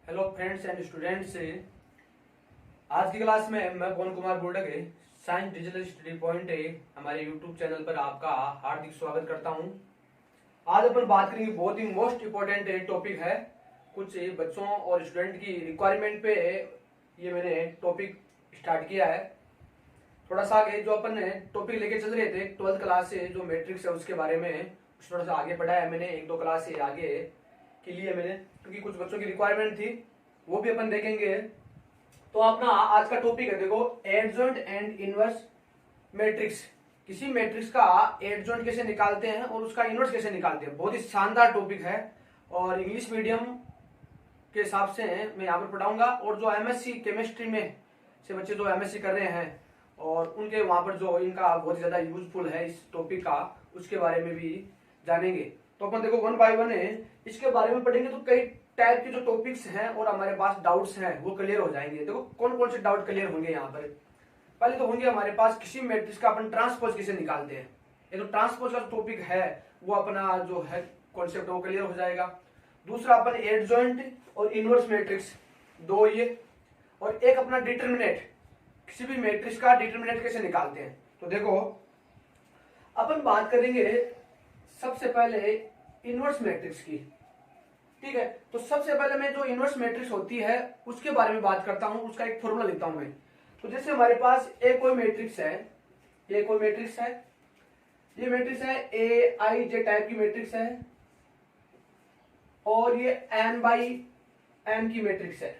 Hello friends and students. आज की class में मैं पवन कुमार बोर्डक साइंस डिजिटल स्टडी पॉइंट हमारे यूट्यूब चैनल पर आपका हार्दिक स्वागत करता हूं। आज अपन बात करेंगे, बहुत ही मोस्ट इम्पोर्टेंट टॉपिक है। कुछ बच्चों और स्टूडेंट की रिक्वायरमेंट पे ये मैंने टॉपिक स्टार्ट किया है। थोड़ा सा आगे जो अपन टॉपिक लेके चल रहे थे 12th क्लास से, जो मैट्रिक्स है उसके बारे में थोड़ा सा आगे पढ़ा है मैंने, एक दो क्लास से आगे के लिए मैंने, क्योंकि कुछ बच्चों की रिक्वायरमेंट थी, वो भी अपन देखेंगे। तो अपना आज का टॉपिक है, देखो, एडजॉइंट एंड इनवर्स मैट्रिक्स। किसी मैट्रिक्स का एडजॉइंट कैसे निकालते हैं और उसका इनवर्स कैसे निकालते हैं। बहुत ही शानदार टॉपिक है और इंग्लिश मीडियम के हिसाब से मैं यहाँ पर पढ़ाऊंगा। और जो एमएससी केमिस्ट्री में से बच्चे जो एमएससी कर रहे हैं और उनके वहां पर जो इनका बहुत ज्यादा यूजफुल है इस टॉपिक का, उसके बारे में भी जानेंगे। तो अपन देखो वन बाय वन इसके बारे में पढ़ेंगे, तो कई टाइप के जो टॉपिक्स हैं और हमारे पास डाउट्स हैं वो क्लियर हो जाएंगे। देखो कौन कौन से डाउट क्लियर होंगे यहाँ पर। पहले तो होंगे हमारे पास किसी मैट्रिक्स का अपन ट्रांसपोज कैसे निकालते हैं। ये तो ट्रांसपोज का टॉपिक है वो अपना जो है कॉन्सेप्ट वो क्लियर हो जाएगा। दूसरा अपन एडजॉइंट और इनवर्स मैट्रिक्स, दो ये, और एक अपना डिटर्मिनेंट, किसी भी मैट्रिक्स का डिटर्मिनेंट कैसे निकालते हैं। तो देखो अपन बात करेंगे सबसे पहले इनवर्स मैट्रिक्स की। ठीक है, तो सबसे पहले मैं जो इनवर्स मैट्रिक्स होती है उसके बारे में बात करता हूं, उसका एक फॉर्मूला लिखता हूं मैं। तो जैसे हमारे पास एक कोई मैट्रिक्स है, ये कोई मैट्रिक्स है, ये मैट्रिक्स है ए आई जे टाइप की मैट्रिक्स है, और ये एन बाई एन की मैट्रिक्स है।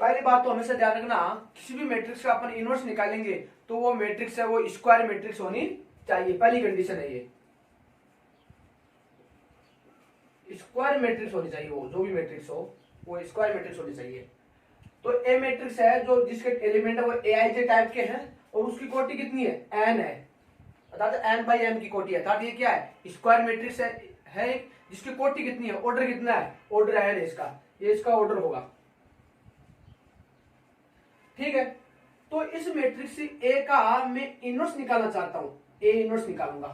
पहली बात तो हमेशा ध्यान रखना, किसी भी मैट्रिक्स का अपन इनवर्स निकालेंगे तो वो मैट्रिक्स है वो स्क्वायर मैट्रिक्स होनी चाहिए। पहली कंडीशन है ये, स्क्वायर मैट्रिक्स होनी चाहिए। वो जो भी मैट्रिक्स हो वो स्क्वायर मैट्रिक्स होनी चाहिए। तो ए मैट्रिक्स है जो जिसके एलिमेंट है वो ए आई जे टाइप के हैं और उसकी कोटि कितनी है, एन है, अर्थात एन बाई एन की कोटि है। अर्थात ये क्या है, स्क्वायर मैट्रिक्स है जिसकी कोटि कितनी है, ऑर्डर कितना है, ऑर्डर एन है इसका, ये इसका ऑर्डर होगा। ठीक है, तो इस मैट्रिक्स ए का मैं इनवर्स निकालना चाहता हूं, ए इनवर्स निकालूंगा।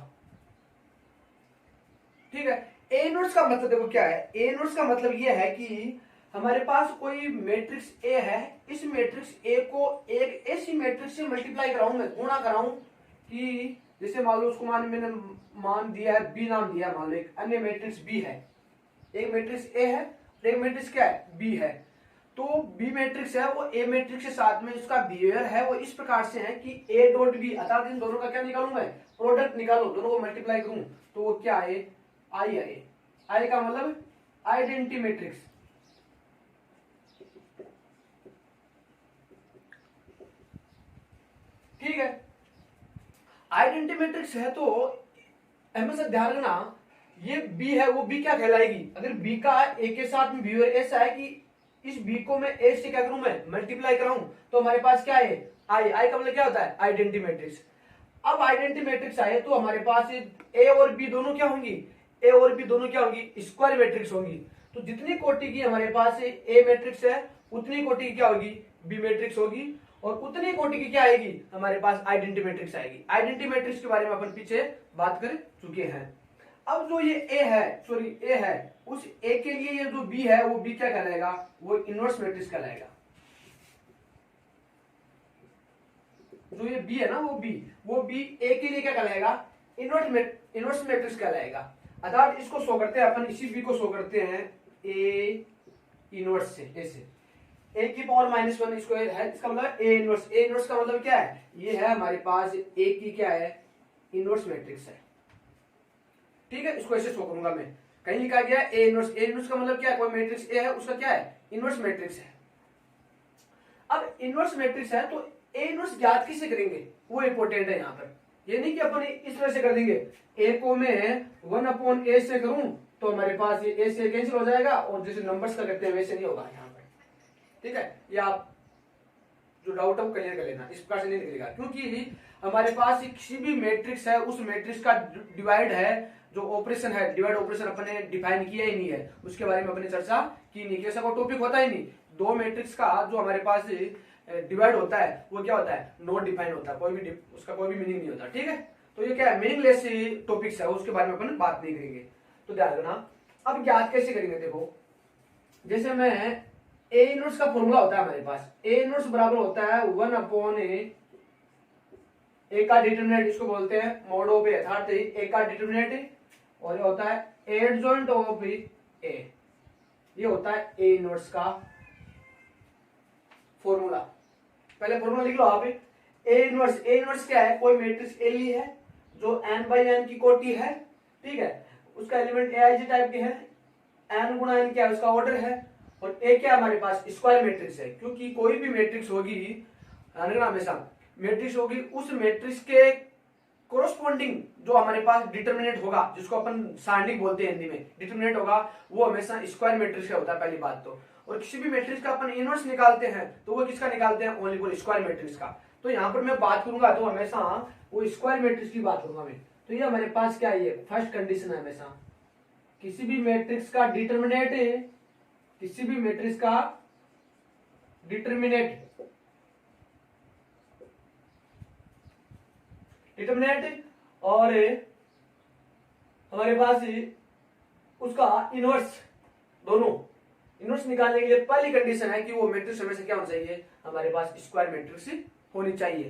ठीक है, ए इनवर्स का मतलब देखो क्या है, ए इनवर्स का मतलब यह है कि हमारे पास कोई मैट्रिक्स ए है, इस मैट्रिक्स ए को एक ऐसी मैट्रिक्स से मल्टीप्लाई कराऊं, मैं गुणा कराऊं कि जैसे मान लो उसको मैंने मान दिया है बी, नाम दिया, मान लो एक अन्य मैट्रिक्स बी है, एक मैट्रिक्स ए है और एक मैट्रिक्स क्या है, बी है। तो बी मैट्रिक्स है वो ए मैट्रिक्स के साथ में इसका बिहेवियर है वो इस प्रकार से है कि ए डॉट बी, अर्थात इन दोनों का क्या निकालूं मैं, प्रोडक्ट निकालो, दोनों को मल्टीप्लाई करूं तो वो क्या है, आई है। आई का मतलब आइडेंटिटी मैट्रिक्स। ठीक है, आइडेंटिटी मैट्रिक्स है तो हमेशा ध्यान रखना ये बी है, वो बी क्या कहलाएगी, अगर बी का ए के साथ में बिहेवियर ऐसा है कि इस बी को मैं ए से क्या करूं, मैं मल्टीप्लाई कराऊं, तो हमारे पास क्या है, आई। आई का मतलब क्या होता है, आइडेंटिटी मैट्रिक्स। अब आइडेंटिटी मैट्रिक्स आए तो हमारे पास ए और बी दोनों क्या होंगी, ए और बी दोनों क्या होंगी, स्क्वायर मैट्रिक्स होंगी। तो जितनी कोटि की हमारे पास ए मैट्रिक्स है उतनी कोटि की क्या होगी, बी मैट्रिक्स होगी, और उतनी कोटि की क्या आएगी, हमारे पास आइडेंटिटी मैट्रिक्स आएगी। आइडेंटिटी मैट्रिक्स के बारे में अपन पीछे बात कर चुके हैं। अब जो ये ए है, सॉरी ए है, उस ए के लिए ये जो बी है वो बी क्या कहलाएगा, वो इनवर्स मैट्रिक्स कहलाएगा। जो ये बी है ना वो बी ए के लिए क्या कहलाएगा, इनवर्स मैट्रिक्स कहलाएगा। अर्थात इसको शो करते हैं अपन, इसी बी को शो करते हैं ए इनवर्स से, ऐसे ए की पावर -1 इसको है, इसका मतलब ए इनवर्स। ए इनवर्स का मतलब क्या है, ये है हमारे पास ए की क्या है, इनवर्स मैट्रिक्स है। ठीक है, इसको ऐसे शो करूंगा मैं, कहीं लिखा गया ए इनवर्स। ए इनवर्स का मतलब क्या है, कोई मैट्रिक्स ए है उसका क्या है, इनवर्स मैट्रिक्स है। अब इनवर्स मैट्रिक्स है तो ए इनवर्स ज्ञात किसे करेंगे, वो इंपॉर्टेंट है यहाँ पर। ये नहीं कि अपन इस तरह से कर देंगे, ए को मैं 1/a से करूं तो हमारे पास ये ए से कैंसिल हो जाएगा और जैसे नंबर्स का करते हैं वैसे नहीं होगा यहाँ पर। ठीक है, ये आप जो डाउट है वो क्लियर कर लेना, इस प्रकार से नहीं निकलेगा, क्योंकि हमारे पास किसी भी मैट्रिक्स है उस मैट्रिक्स का डिवाइड है, जो ऑपरेशन है, डिवाइड ऑपरेशन अपने डिफाइन किया ही नहीं है, उसके बारे में अपने चर्चा की नहीं, ऐसा कोई टॉपिक होता ही नहीं। दो मैट्रिक्स का जो हमारे पास डिवाइड होता है वो क्या होता है, नॉट डिफाइन होता है, कोई भी उसका कोई भी मीनिंग नहीं होता। ठीक है, तो ये क्या है, मीनिंगलेस टॉपिक्स है, उसके बारे में अपन बात नहीं करेंगे, तो ध्यान रखना। अब ज्ञात कैसे करेंगे, देखो जैसे मैं ए इनवर्स का फॉर्मूला होता है हमारे पास, ए इनवर्स बराबर होता है 1/a, ए का डिटरमिनेंट इसको बोलते हैं मॉड ऑफ ए, अर्थात ए का डिटरमिनेंट, और ये होता है एडजॉइंट ऑफ ए, ये होता है ए इनवर्स का फॉर्मूला। पहले फॉर्मूला लिख लो आप। ए इनवर्स क्या है, कोई मैट्रिक्स ए ली है जो n बाई एन की कोटि है, ठीक है, उसका एलिमेंट एआईजी टाइप के है, n गुणा n क्या है उसका ऑर्डर है, और ए क्या हमारे पास स्क्वायर मैट्रिक्स है, क्योंकि कोई भी मैट्रिक्स होगी हमेशा मैट्रिक्स होगी, उस मैट्रिक्स के कोरोस्पोंडिंग जो हमारे पास डिटरमिनेंट होगा, जिसको अपन सारणिक बोलते हैं हिंदी में, डिटरमिनेंट होगा, वो हमेशा स्क्वायर मैट्रिक्स का होता है पहली बात तो। और किसी भी मैट्रिक्स का अपन इनवर्स निकालते हैं तो वो किसका निकालते हैं, ओनली फॉर स्क्वायर मैट्रिक्स का। तो यहाँ पर मैं बात करूंगा तो हमेशा वो स्क्वायर मैट्रिक्स की बात करूंगा मैं। तो ये हमारे पास क्या है, ये फर्स्ट कंडीशन है, हमेशा किसी भी मैट्रिक्स का डिटरमिनेंट, किसी भी मैट्रिक्स का डिटरमिनेंट और हमारे पास उसका इनवर्स, दोनों इनवर्स निकालने के लिए पहली कंडीशन है कि वो मैट्रिक्स हमेशा क्या होना चाहिए, हमारे पास स्क्वायर मैट्रिक्स होनी चाहिए।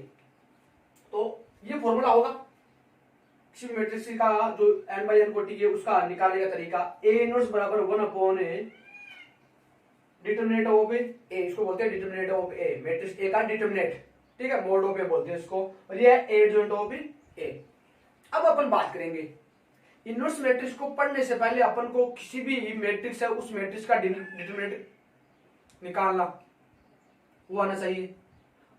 तो ये फॉर्मूला होगा किसी भी मैट्रिक्स का जो n बाई n कोटि है उसका निकालने का तरीका, ए इनवर्स बराबर 1/a डिटरमिनेंट ऑफ ए, इसको बोलते हैं determinant of a, matrix A का डिटरमिनेंट, ठीक है, मोड ऑफ ए बोलते हैं इसको, और ये है एडजॉइंट ऑफ ए। अब अपन बात करेंगे इनवर्स मैट्रिक्स को पढ़ने से पहले अपन को किसी भी मैट्रिक्स है उस मैट्रिक्स का डिटरमिनेंट निकालना वो आना चाहिए,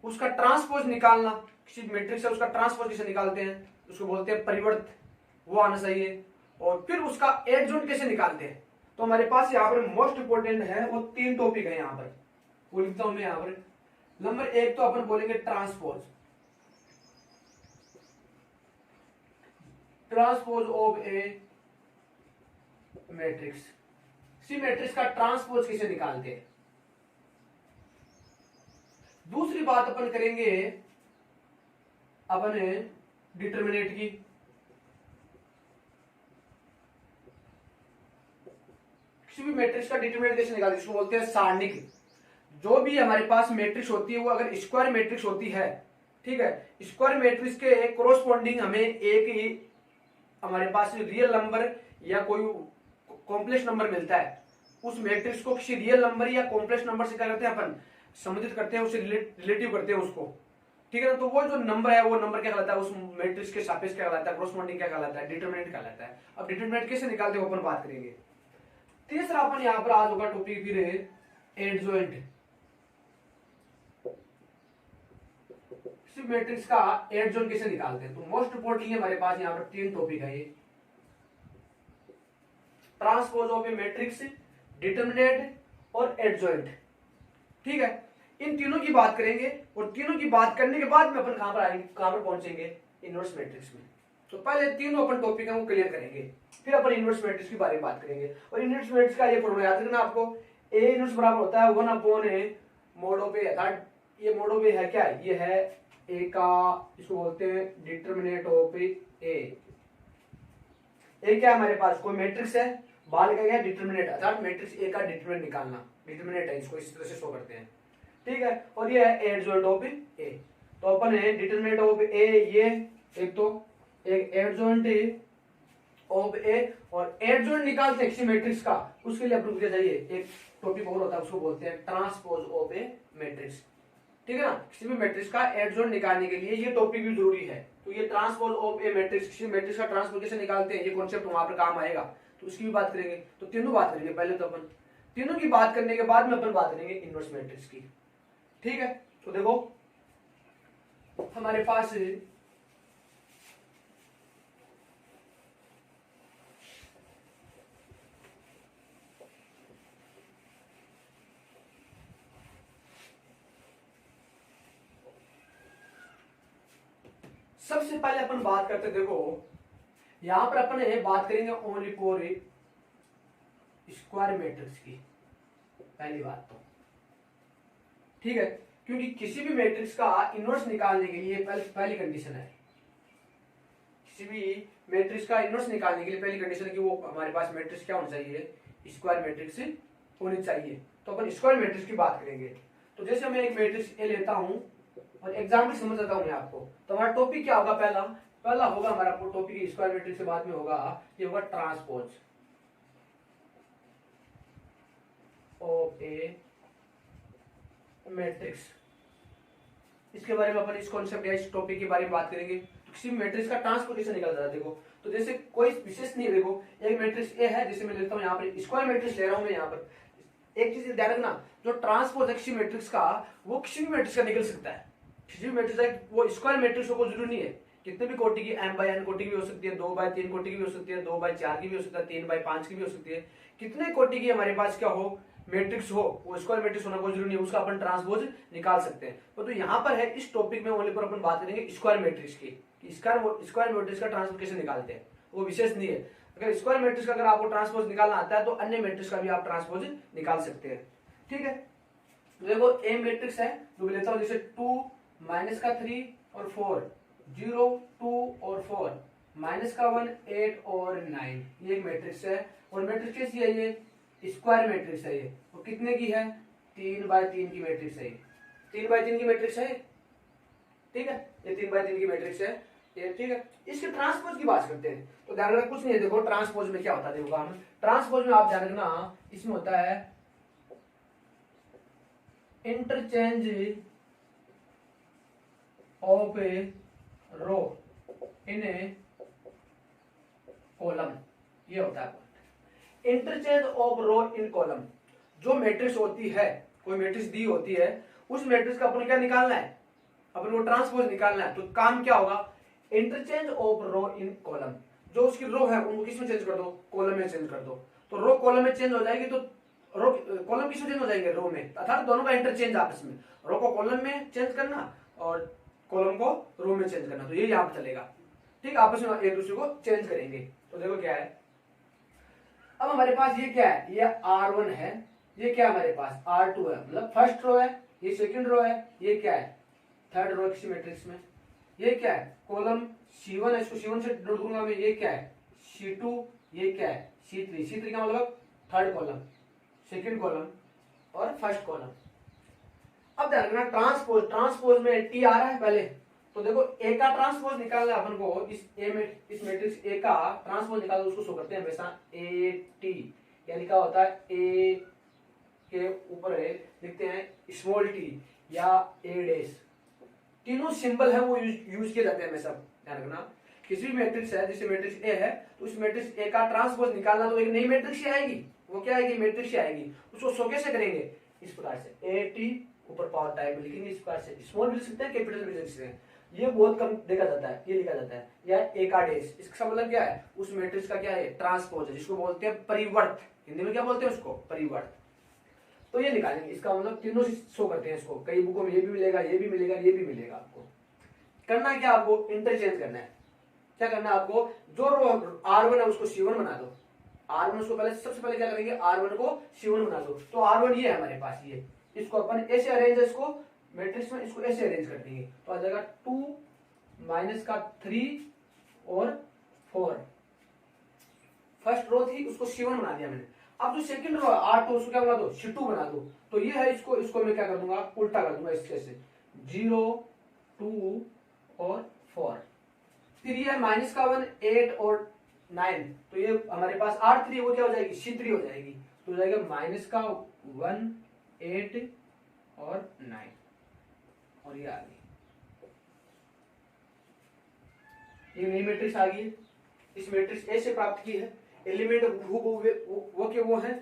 उसका ट्रांसपोज निकालना, किसी मैट्रिक्स है उसका ट्रांसपोज कैसे निकालते हैं उसको बोलते हैं परिवर्त, वो आना चाहिए, और फिर उसका एडजॉइंट कैसे निकालते हैं। तो हमारे पास यहाँ पर मोस्ट इंपोर्टेंट है वो 3 टॉपिक है यहाँ पर, वो लिखता हूं मैं यहाँ पर। नंबर 1 तो अपन बोलेंगे transpose, transpose of a matrix, C matrix का ट्रांसपोज कैसे निकालते हैं। दूसरी बात अपन करेंगे अपन डिटरमिनेंट की, किसी भी मैट्रिक्स का डिटरमिनेंट कैसे निकालते हैं, इसको बोलते हैं सारणिक। जो भी हमारे पास मैट्रिक्स होती है वो अगर स्क्वायर मैट्रिक्स होती है, ठीक है, स्क्वायर मैट्रिक्स के कोरोस्पोंडिंग हमें एक ही हमारे पास रियल नंबर या कोई कॉम्प्लेक्स नंबर मिलता है, उस मैट्रिक्स को किसी रियल नंबर या कॉम्प्लेक्स नंबर से क्या करते हैं अपन, संबंधित करते हैं, उसे रिलेटिव करते हैं उसको, ठीक है ना। तो वो जो नंबर है वो नंबर क्या कहलाता है, उस मैट्रिक्स के सापेक्ष क्या कहलाता है, कोरोस्पोंडिंग क्या कहलाता है, डिटरमिनेंट कहलाता है। अब डिटरमिनेंट कैसे निकालते हैं अपन बात करेंगे। तीसरा अपन यहाँ पर आज होगा टॉपिक फिर एडजॉइंट, मैट्रिक्स का एडजॉइंट कैसे निकालते हैं। तो मोस्ट इंपोर्टेंटली हमारे पास यहाँ पर 3 टॉपिक है, ये transpose of a matrix, determinant और एडजॉइंट, ठीक है। इन तीनों की बात करेंगे और तीनों की बात करने के बाद में अपन कहां पर आएंगे, कहां पर पहुंचेंगे, इनवर्स मैट्रिक्स में। तो पहले तीनों अपन टॉपिक है वो क्लियर करेंगे, फिर अपन इनवर्स मैट्रिक्स के बारे में बात करेंगे। और इनवर्स मैट्रिक्स का ये फॉर्मूला याद रखना आपको, ए इनवर्स बराबर होता है 1/a मोड ऑफ ए, अर्थात ये मोड ऑफ ए है क्या, ये है ए का, इसको बोलते हैं डिटरमिनेंट ऑफ ए। ए क्या हमारे पास कोई मैट्रिक्स है, बाहर लिखा गया डिटरमिनेंट, अर्थात मैट्रिक्स ए का डिटरमिनेंट निकालना, डिटरमिनेंट है, इसको इस तरह से शो करते हैं, ठीक है। और ये है एडजॉइंट ऑफ ए। तो अपन है डिटरमिनेंट ऑफ ए, ये एक तो एक एडजॉइंट ऑफ ए, और एडजॉइंट निकालते हैं किसी मैट्रिक्स का, उसके लिए अपन को क्या चाहिए, एक टॉपिक और होता है उसको बोलते हैं ट्रांसपोज ऑफ ए मैट्रिक्स, ठीक है ना। किसी भी मैट्रिक्स का एडजॉइंट निकालने के लिए ये टॉपिक भी जरूरी है। तो ये ट्रांसपोज ऑफ ए मैट्रिक्स, किसी मैट्रिक्स का ट्रांसपोज कैसे निकालते हैं, ये कॉन्सेप्ट वहां पर काम आएगा, तो उसकी भी बात करेंगे। तो तीनों बात करेंगे पहले, तो अपन तीनों की बात करने के बाद में अपन बात करेंगे इनवर्स मैट्रिक्स की, ठीक है। तो देखो हमारे पास सबसे पहले अपन बात करते, देखो यहां पर अपन बात करेंगे ओनली फॉर स्क्वायर मैट्रिक्स की, पहली बात तो, ठीक है, क्योंकि किसी भी मैट्रिक्स का इनवर्स निकालने के लिए पहली कंडीशन है, किसी भी मैट्रिक्स का इनवर्स निकालने के लिए पहली कंडीशन है कि वो हमारे पास मैट्रिक्स क्या होना चाहिए, स्क्वायर मैट्रिक्स होनी चाहिए। तो अपन स्क्वायर मैट्रिक्स की बात करेंगे। तो जैसे मैं एक मैट्रिक्स ए लेता हूं और एग्जाम्पल समझाता हूं मैं आपको। तो हमारा टॉपिक क्या होगा, पहला होगा हमारा टॉपिक स्क्वायर मैट्रिक्स के बाद में होगा ये होगा ट्रांसपोज ऑफ ए मैट्रिक्स। इसके बारे में अपन इस कॉन्सेप्ट या इस टॉपिक के बारे में बात करेंगे। तो किसी मैट्रिक्स का ट्रांसपोजिशन निकल जाता है। देखो तो जैसे कोई विशेष नहीं है, देखो एक मैट्रिक्स ए है जिसे मैं लेता हूं यहाँ पर स्क्वायर मैट्रिक्स ले रहा हूं मैं यहाँ पर। एक चीज ध्यान रखना, जो ट्रांसपोज है किसी मैट्रिक्स का वो किसी भी मैट्रिक्स का निकल सकता है। किसी भी मैट्रिक्स का वो स्क्वायर मैट्रिक्स को जरूरी नहीं है, कितने भी कोटि की m बाई n कोटि की भी हो सकती है, 2 बाई 3 कोटि की भी हो सकती है, 2 बाई 4 की भी हो सकती है, 3 बाई 5 की भी हो सकती है। कितने कोटि की हमारे पास क्या हो मैट्रिक्स हो, वो स्क्वायर मैट्रिक्स होना कोई जरूरी नहीं है, उसका अपन ट्रांसपोज निकाल सकते हैं। तो यहाँ पर है इस टॉपिक में ओनली पर अपन बात करेंगे स्क्वायर मैट्रिक्स की, स्क्वायर मैट्रिक्स का ट्रांसपोज कैसे निकालते हैं, वो विशेष नहीं है। अगर स्क्वायर मैट्रिक्स का अगर आपको ट्रांसपोज निकालना आता है तो अन्य मैट्रिक्स का भी आप ट्रांसपोज निकाल सकते हैं। ठीक है, देखो ए मैट्रिक्स है जो मैं लेता हूं जैसे 2 माइनस का 3 और 4, 0 2 और 4, माइनस का 1 8 और 9, ये एक मैट्रिक्स है। और मैट्रिक्स कैसी है, ये स्क्वायर मैट्रिक्स है। ये वो कितने की है, 3 बाई 3 की मैट्रिक्स है। 3 बाई 3 की मैट्रिक्स है, ठीक है, ये 3 बाई 3 की मैट्रिक्स है ये। ठीक है, इसके ट्रांसपोज की बात करते हैं। तो ध्यान रखना कुछ नहीं है, देखो ट्रांसपोज में क्या होता है, देखो हम ट्रांसपोज में आप ध्यान रखना इसमें होता है interchange of a row in a column, ये होता है interchange of row in column. जो मैट्रिक्स होती है, कोई मैट्रिक्स दी होती है, उस मैट्रिक्स का अपन क्या निकालना है, अपन को ट्रांसपोज निकालना है। तो काम क्या होगा, interchange of row in column. जो उसकी रो है उनको किसमें चेंज कर दो, कॉलम में चेंज कर दो। तो रो कॉलम में चेंज हो जाएगी तो रो कॉलम किसमें चेंज हो जाएंगे, रो में, अर्थात दोनों का इंटरचेंज आपस में, रो को कॉलम में चेंज करना और कॉलम को रो में चेंज करना। तो ये यहाँ पर चलेगा, ठीक, आपस में एक दूसरे को चेंज करेंगे। तो देखो क्या है, अब हमारे पास ये क्या है, ये R1 है, ये क्या हमारे पास R2 है, मतलब फर्स्ट रो है, ये सेकंड रो है, ये क्या है थर्ड रो किसी मैट्रिक्स में। ये क्या है कॉलम C1 है, इसको C1 से नोट करूंगा मैं, ये क्या है C2, ये क्या है C3। C3 का मतलब थर्ड कॉलम, सेकंड कॉलम और फर्स्ट कॉलम। अब ध्यान रखना ट्रांसपोज में टी आ रहा है पहले। तो देखो ए का ट्रांसपोज निकालना है अपन को, इस मैट्रिक्स ए का ट्रांसपोज निकालना, उसको शो करते हैं हमेशा ए टी, यानी क्या होता है ए के ऊपर है लिखते हैं स्मॉल टी या ए डैश, तीनों सिंबल है वो यूज किए जाते हैं हमेशा। ध्यान रखना किसी भी मैट्रिक्स है, जैसे मैट्रिक्स ए है तो उस मैट्रिक्स ए का ट्रांसपोज निकालना तो एक नई मैट्रिक्स आएगी, वो क्या आएगी मैट्रिक्स आएगी। उसको शो कैसे करेंगे, इस प्रकार से ए टी ऊपर पावर टाइप में लिखेंगे, इस प्रकार से स्मॉल भी लिख सकते हैं कैपिटल भी लिख सकते हैं, ये बहुत कम देखा जाता है, ये लिखा जाता है या ए का डैश। इसका मतलब क्या है, उस मैट्रिक्स का क्या है ट्रांसपोज है, जिसको बोलते हैं परिवर्त, हिंदी में क्या बोलते हैं उसको परिवर्त। तो ये निकालेंगे, इसका मतलब तीनों से शो करते हैं इसको, कई बुकों में ये भी मिलेगा, ये भी मिलेगा, ये भी मिलेगा। आपको करना क्या, आपको इंटरचेंज करना है। क्या करना है आपको, जो रो R1 है उसको C1 बना दो, R1 उसको पहले सबसे पहले क्या करेंगे R1 को C1 बना दो। तो R1 ये है हमारे पास, ये इसको अपन ऐसे अरेंज है, इसको मैट्रिक्स में इसको ऐसे अरेंज कर देंगे तो आ जाएगा 2 माइनस का 3 और 4। फर्स्ट रो थी उसको C1 बना दिया मैंने। अब जो सेकंड रो है R2 उसको क्या बना दो C2 बना दो। तो ये है, इसको मैं क्या कर दूंगा उल्टा कर दूंगा, इसके से 0 2 और 4। फिर ये माइनस का 1 8 और 9, तो ये हमारे पास R3 वो क्या हो जाएगी C3 हो जाएगी। तो हो जाएगा माइनस का 1 8 और 9 और ये आ गई, ये नई मैट्रिक्स आ गई। इस मैट्रिक्स ए से प्राप्त की है, एलिमेंट वो के वो है,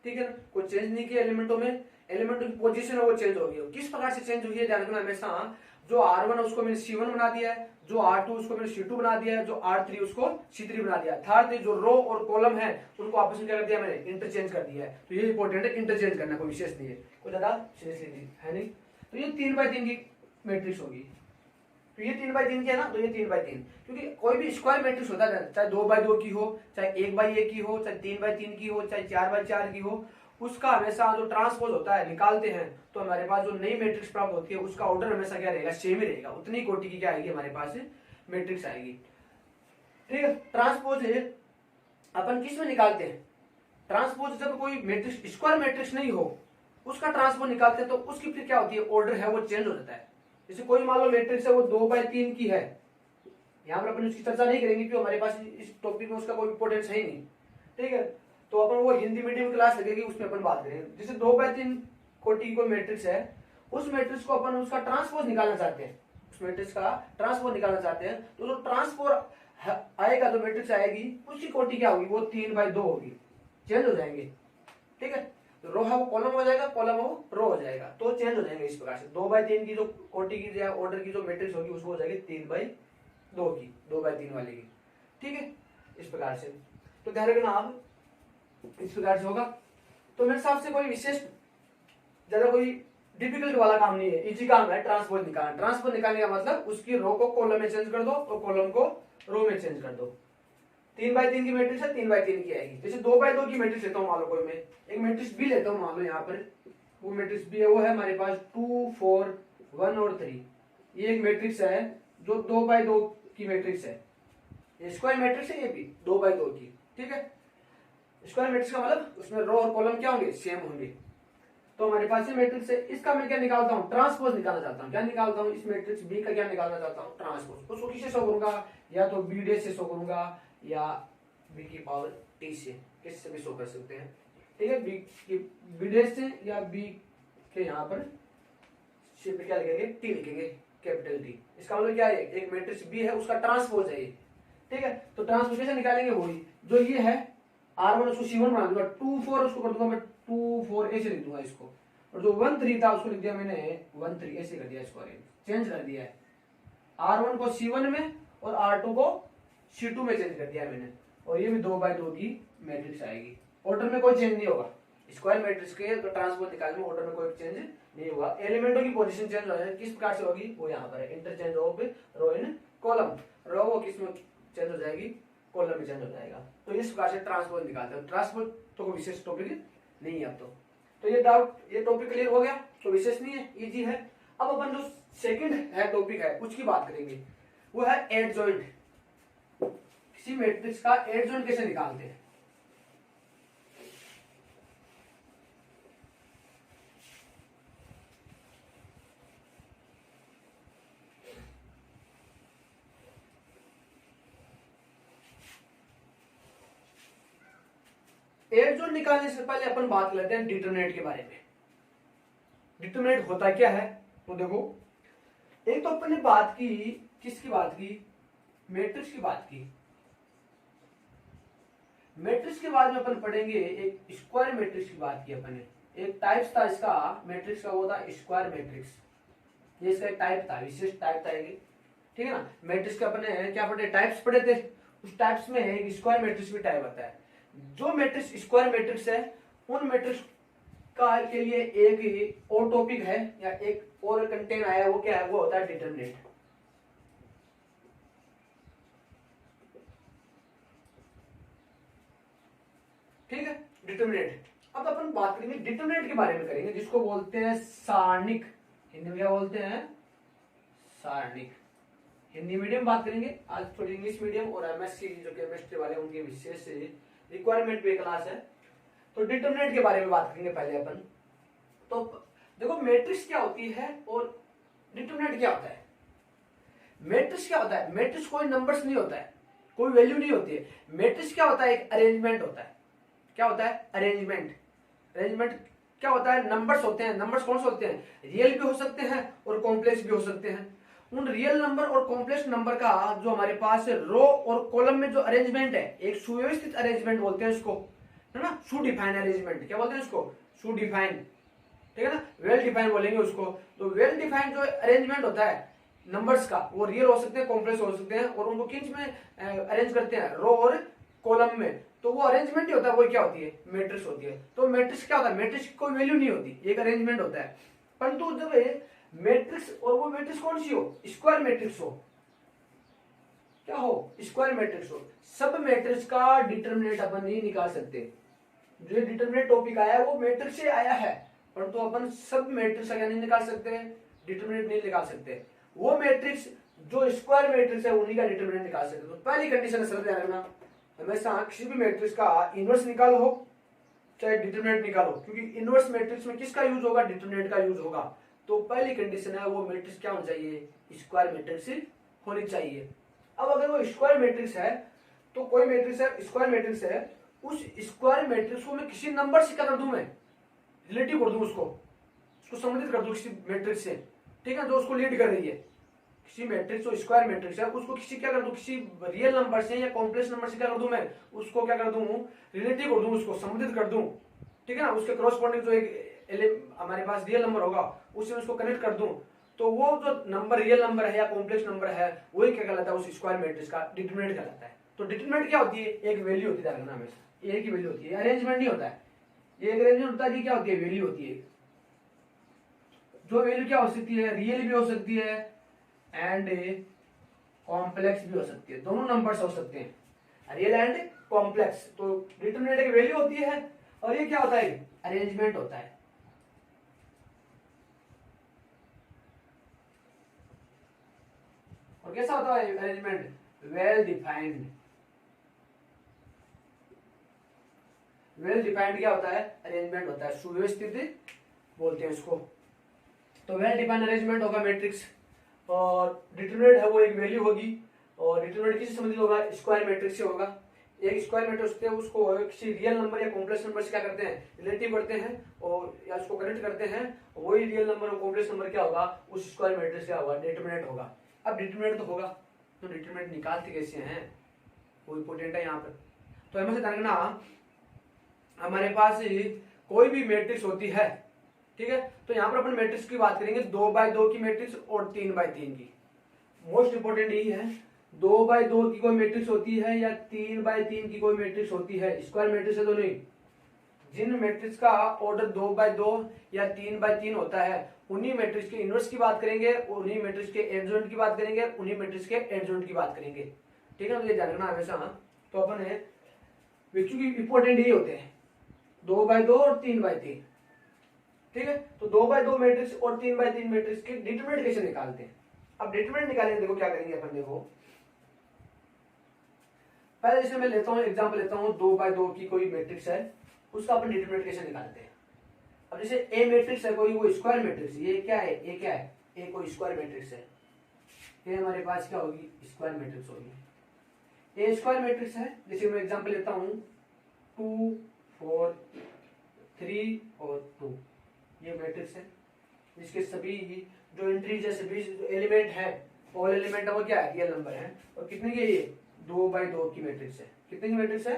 ठीक है ना, कोई चेंज नहीं किया एलिमेंटों में, एलिमेंटों की पोजीशन है वो चेंज हो गई। किस प्रकार से चेंज हुई है ध्यान रखना हमेशा, जो R1 है उसको मैंने C1 बना दिया है, जो R2 उसको मैंने C2 बना दिया है, जो R3 उसको C3 बना दिया है। थर्ड जो रो और कॉलम है उनको आपस में क्या कर दिया मैंने इंटरचेंज कर दिया है। तो ये इंपॉर्टेंट है, इंटरचेंज करना कोई विशेष नहीं है, कोई ज्यादा सीरियसली है नहीं। तो ये 3 बाई 3 की मैट्रिक्स होगी। तो ये 3 बाई 3 की है ना, तो ये 3 बाई 3, क्योंकि कोई भी स्क्वायर मैट्रिक्स होता है, चाहे 2 बाई 2 की हो, चाहे 1 बाई 1 की हो, चाहे 3 बाई 3 की हो, चाहे 4 बाई 4 की हो, उसका हमेशा जो ट्रांसपोज होता है निकालते हैं तो हमारे पास जो नई मैट्रिक्स प्राप्त होती है उसका ऑर्डर हमेशा क्या रहेगा सेम ही रहेगा, उतनी कोटि की क्या आएगी हमारे पास मैट्रिक्स आएगी। ठीक है, ट्रांसपोज अपन किस में निकालते हैं, ट्रांसपोज जब कोई मैट्रिक्स स्क्वायर मैट्रिक्स नहीं हो उसका ट्रांसपोज निकालते हैं तो उसकी फिर क्या होती है, ऑर्डर है वो चेंज हो जाता है। जैसे कोई मान लो मैट्रिक्स है वो 2/3 की है, यहाँ पर अपन उसकी चर्चा नहीं करेंगे क्योंकि हमारे पास इस टॉपिक में उसका कोई इंपोर्टेंस है ही नहीं, ठीक है। तो अपन वो हिंदी मीडियम क्लास लगेगी उसमें अपन बात करेंगे। जैसे 2/3 कोटि की कोई मैट्रिक्स है, उस मैट्रिक्स को अपन उसका ट्रांसपोज निकालना चाहते हैं, उस मैट्रिक्स का ट्रांसपोज निकालना चाहते हैं, तो जो ट्रांसपोज आएगा, जो मैट्रिक्स आएगी उसकी कोटि क्या होगी, वो 3/2 होगी, चेंज हो जाएंगे, ठीक है। तो रो है वो कॉलम हो जाएगा, कॉलम वो रो हो जाएगा, तो चेंज हो जाएंगे इस प्रकार से। 2/3 की जो कोटि की या ऑर्डर की जो मैट्रिक्स होगी उसको हो जाएगी 3/2 की, 2/3 वाले की, ठीक है, इस प्रकार से। तो ध्यान रखना आप, इस प्रकार से होगा। तो मेरे हिसाब से कोई विशेष ज्यादा कोई डिफिकल्ट वाला काम नहीं है, इजी काम है ट्रांसपोज निकालना। ट्रांसपोज निकालने का मतलब उसकी रो को कॉलम में चेंज कर दो और कॉलम को रो में चेंज कर दो। 3/3 की मैट्रिक्स है, 3/3 की आएगी। जैसे 2/2 की मैट्रिक्स लेता हूँ, मान लो कोई मैं एक मैट्रिक्स बी लेता हूँ, मान लो यहाँ पर वो मैट्रिक्स बी है, वो है हमारे पास 2, 4, 1 और 3। ये एक मैट्रिक्स है जो 2/2 की मैट्रिक्स है, ये स्क्वायर मैट्रिक्स है, ये भी 2/2 की, ठीक है। स्क्वायर मैट्रिक्स का मतलब उसमें रो और कॉलम क्या होंगे, सेम होंगे। तो हमारे पास ये मैट्रिक्स है, इसका मैं क्या निकालता हूँ, ट्रांसपोज निकालना चाहता हूँ। क्या निकालता हूँ, इस मैट्रिक्स बी का क्या निकालना चाहता हूँ, ट्रांसपोज। उसको किससे शो करूंगा, या तो बी डे से शो करूंगा या बी की पावर टी से, किससे भी शो कर सकते हैं, ठीक है। बी डे से या बी के यहाँ पर क्या लिखेंगे, टी लिखेंगे, कैपिटल टी। इसका मतलब क्या है, एक मैट्रिक्स बी है उसका ट्रांसपोज है ये, ठीक है। तो ट्रांसपोज कैसे निकालेंगे, वही जो ये है R1 उसको C1 बना दूंगा, 2, 4 उसको कर दूंगा मैं 2, 4 ऐसे लिख दूंगा इसको, और जो 1, 3 था उसको लिख दिया मैंने 1, 3 ऐसे कर दिया, इसको चेंज कर दिया है। R1 को C1 में और R2 को C2 में चेंज कर दिया मैंने, और ये भी 2/2 की मैट्रिक्स आएगी। ऑर्डर में कोई चेंज नहीं होगा, स्क्वायर मैट्रिक्स के तो ट्रांसपोज निकालने में ऑर्डर में कोई चेंज नहीं होगा। एलिमेंटों की पोजीशन चेंज हो जाएगी, किस प्रकार से होगी, वो यहाँ पर है, interchange of row in column. Row वो किस में चेंज हो जाएगी, कॉलम में चेंज हो जाएगा। तो इस प्रकार से ट्रांसपोज निकालते हैं। ट्रांसपोज तो कोई विशेष टॉपिक नहीं है अब तो ये डाउट, ये टॉपिक क्लियर हो गया, तो विशेष नहीं है, इजी है। अब अपन जो सेकंड है टॉपिक है उसकी बात करेंगे, वो है एडजॉइंट। किसी मैट्रिक्स का एडजॉइंट कैसे निकालते हैं। एडजॉइंट निकालने से पहले अपन बात करते हैं डिटरमिनेंट के बारे में। डिटरमिनेंट होता क्या है, तो देखो, एक तो अपन ने बात की, किसकी बात की, मैट्रिक्स की बात की। मैट्रिक्स के बाद में अपन पढ़ेंगे एक स्क्वायर मैट्रिक्स की बात की अपन ने। एक टाइप्स था इसका मैट्रिक्स का, वो था स्क्वायर मैट्रिक्स, ये इसका एक टाइप था, विशेष टाइप था ये, ठीक है ना। मैट्रिक्स के अपन ने क्या पढ़े, टाइप्स पढ़े थे। उस टाइप्स में एक स्क्वायर मैट्रिक्स भी टाइप आता है। जो मैट्रिक्स स्क्वायर मैट्रिक्स है, उन मैट्रिक्स का के लिए एक और टॉपिक है या एक और कंटेंट आया, वो क्या है, वो होता है डिटरमिनेंट। ठीक है, डिटरमिनेंट। अब अपन बात करेंगे डिटरमिनेंट के बारे में करेंगे, जिसको बोलते हैं सारणिक। हिंदी में क्या बोलते हैं, सारणिक। हिंदी मीडियम बात करेंगे आज, थोड़ी इंग्लिश मीडियम और एमएससी जो केमिस्ट्री वाले उनके विशेष रिक्वायरमेंट पे क्लास है। तो डिटरमिनेंट के बारे में बात करेंगे पहले अपन। तो देखो मैट्रिक्स क्या होती है और डिटरमिनेंट क्या होता है। मैट्रिक्स क्या होता है, मैट्रिक्स कोई नंबर्स नहीं होता है, कोई वैल्यू नहीं होती है। मैट्रिक्स क्या होता है, एक अरेंजमेंट होता है। क्या होता है, अरेंजमेंट। अरेंजमेंट क्या होता है, नंबर्स होते हैं। नंबर्स कौन से होते हैं, रियल भी हो सकते हैं और कॉम्प्लेक्स भी हो सकते हैं। उन रियल नंबर और कॉम्प्लेक्स नंबर का जो हमारे पास रो और कॉलम में जो अरेंजमेंट है, एक सुव्यवस्थित अरेंजमेंट बोलते हैं इसको, है ना, सु डिफाइन अरेंजमेंट। क्या बोलते हैं इसको, सु डिफाइन, ठीक है ना, वेल डिफाइन बोलेंगे उसको। तो वेल डिफाइन जो अरेंजमेंट होता है नंबर्स का, वो रियल हो सकते हैं, कॉम्प्लेक्स हो सकते हैं, और उनको किस में अरेंज करते हैं, रो और कॉलम में। तो वो अरेंजमेंट ही होता है, वो क्या होती है, मैट्रिक्स होती है। तो मैट्रिक्स क्या होता है, मैट्रिक्स की कोई वैल्यू नहीं होती, एक अरेंजमेंट होता है। परंतु जब मैट्रिक्स, और वो मैट्रिक्स कौन सी हो, स्क्वायर मैट्रिक्स हो, क्या हो, स्क्वायर मैट्रिक्स हो। सब मैट्रिक्स का डिटरमिनेंट अपन नहीं निकाल सकते। जो डिटरमिनेंट टॉपिक आया है वो मैट्रिक्स से आया है, परंतु अपन सब मैट्रिक्स का नहीं निकाल सकते, डिटरमिनेंट नहीं निकाल सकते। वो मैट्रिक्स जो स्क्वायर मैट्रिक्स है उन्हीं का डिटरमिनेंट निकाल सकते। तो पहली कंडीशन समझ ध्यान रखना, हमेशा किसी भी मैट्रिक्स का इनवर्स निकालो हो चाहे डिटरमिनेंट निकालो, क्योंकि इनवर्स मैट्रिक्स में किसका यूज होगा, डिटरमिनेंट का यूज होगा। तो पहली कंडीशन है वो मैट्रिक्स क्या होना चाहिए, स्क्वायर मैट्रिक्स होनी चाहिए। अब अगर वो स्क्वायर मैट्रिक्स है तो कोई मैट्रिक्स है स्क्वायर मैट्रिक्स है, उस स्क्वायर मैट्रिक्स को मैं किसी नंबर से क्या कर दूं, मैं रिलेटिव कर दूं, उसको संबंधित कर दूं किसी मैट्रिक्स से, ठीक है, जो उसको लीड कर रही है। किसी मैट्रिक्स जो स्क्वायर मैट्रिक्स है उसको किसी क्या कर दूं, किसी रियल नंबर से या कॉम्प्लेक्स नंबर से क्या कर दूं, मैं उसको क्या कर दूं, रिलेटिव कर दूं, उसको संबंधित कर दूं, ठीक है ना। उसके करस्पॉन्डिंग जो एक हमारे पास रियल नंबर होगा उससे उसको कनेक्ट कर दूं, तो वो जो नंबर रियल नंबर है या कॉम्प्लेक्स नंबर है वही क्या कहलाता है, उस स्क्वायर मैट्रिक्स का डिटरमिनेंट कहलाता है। तो डिटरमिनेंट क्या होती है, एक वैल्यू होती है हमेशा, एक ही वैल्यू होती है, अरेंजमेंट नहीं होता है, एक अरेंजमेंट होता है, क्या होती है, वैल्यू होती है। जो वैल्यू क्या हो सकती है, रियल भी हो सकती है एंड कॉम्प्लेक्स भी हो सकती है, दोनों नंबर्स हो सकते हैं, रियल एंड कॉम्प्लेक्स। तो डिटरमिनेंट एक वैल्यू होती है और ये क्या होता है, अरेंजमेंट होता है। और कैसा होता है arrangement, well defined. Well defined क्या होता है, अरेंजमेंट होता है, सुव्यवस्थित बोलते हैं इसको। तो वेल डिफाइंड अरेंजमेंट होगा मैट्रिक्स, और डिटरमिनेंट है वो एक वैल्यू होगी, और डिटरमिनेंट किससे संबंधित होगा, स्क्वायर मैट्रिक्स से होगा। एक स्क्वायर मैट्रिक्स होते हैं उसको किसी रियल नंबर या कॉम्प्लेक्स नंबर से क्या करते हैं, रिलेटिव करते हैं और या उसको कनेक्ट करते हैं, वही रियल नंबर और कॉम्प्लेक्स नंबर क्या होगा, उस स्क्वायर मैट्रिक्स क्या होगा, डिटरमिनेंट होगा। अब डिटरमिनेंट तो होगा, तो डिटरमिनेंट निकालते कैसे हैं, वो इंपोर्टेंट है यहाँ पर। तो हमें से देखना, हमारे पास कोई भी मैट्रिक्स होती है, ठीक है, तो यहाँ पर अपन मैट्रिक्स की बात करेंगे 2x2 की मैट्रिक्स और 3x3 की। मोस्ट इंपोर्टेंट यही है, 2x2 की कोई मैट्रिक्स होती है या 3x3 की कोई मैट्रिक्स होती है, स्क्वायर मैट्रिक्स है तो नहीं। जिन मैट्रिक्स का ऑर्डर 2x2 या 3x3 होता है उन्हीं मैट्रिक्स के इनवर्स की बात करेंगे, उन्हीं मैट्रिक्स के एडजॉइंट की बात करेंगे, उन्हीं मैट्रिक्स के एडजॉइंट की बात करेंगे, ठीक है। तो ये ध्यान रखना हमेशा। तो अपन है क्योंकि इंपॉर्टेंट यही होते हैं 2x2 और 3x3, ठीक है। तो 2x2 मैट्रिक्स और 3x3 मैट्रिक्स के डिटरमिनेंट कैसे निकालते हैं। अब डिटरमिनेंट निकालेंगे, देखो क्या करेंगे अपन, देखो पहले जैसे मैं लेता हूं एग्जांपल लेता हूं 2x2 की कोई मैट्रिक्स है, उसका अपन डिटरमिनेंट कैसे निकालते हैं। अब जैसे ए मैट्रिक्स है कोई, वो स्क्वायर मैट्रिक्स, ये क्या है, ए क्या है, ए कोई स्क्वायर मैट्रिक्स है, ये हमारे पास क्या होगी, स्क्वायर मैट्रिक्स होगी। ए स्क्वायर मैट्रिक्स है, जैसे मैं एग्जांपल लेता हूं 2 4 3 और 2, ये मैट्रिक्स है जिसके सभी जो एंट्रीज है, सभी जो एलिमेंट है, ऑल एलिमेंट है वो क्या है, रियल नंबर है। और कितने की ये 2x2 की मैट्रिक्स है, कितने की मैट्रिक्स है,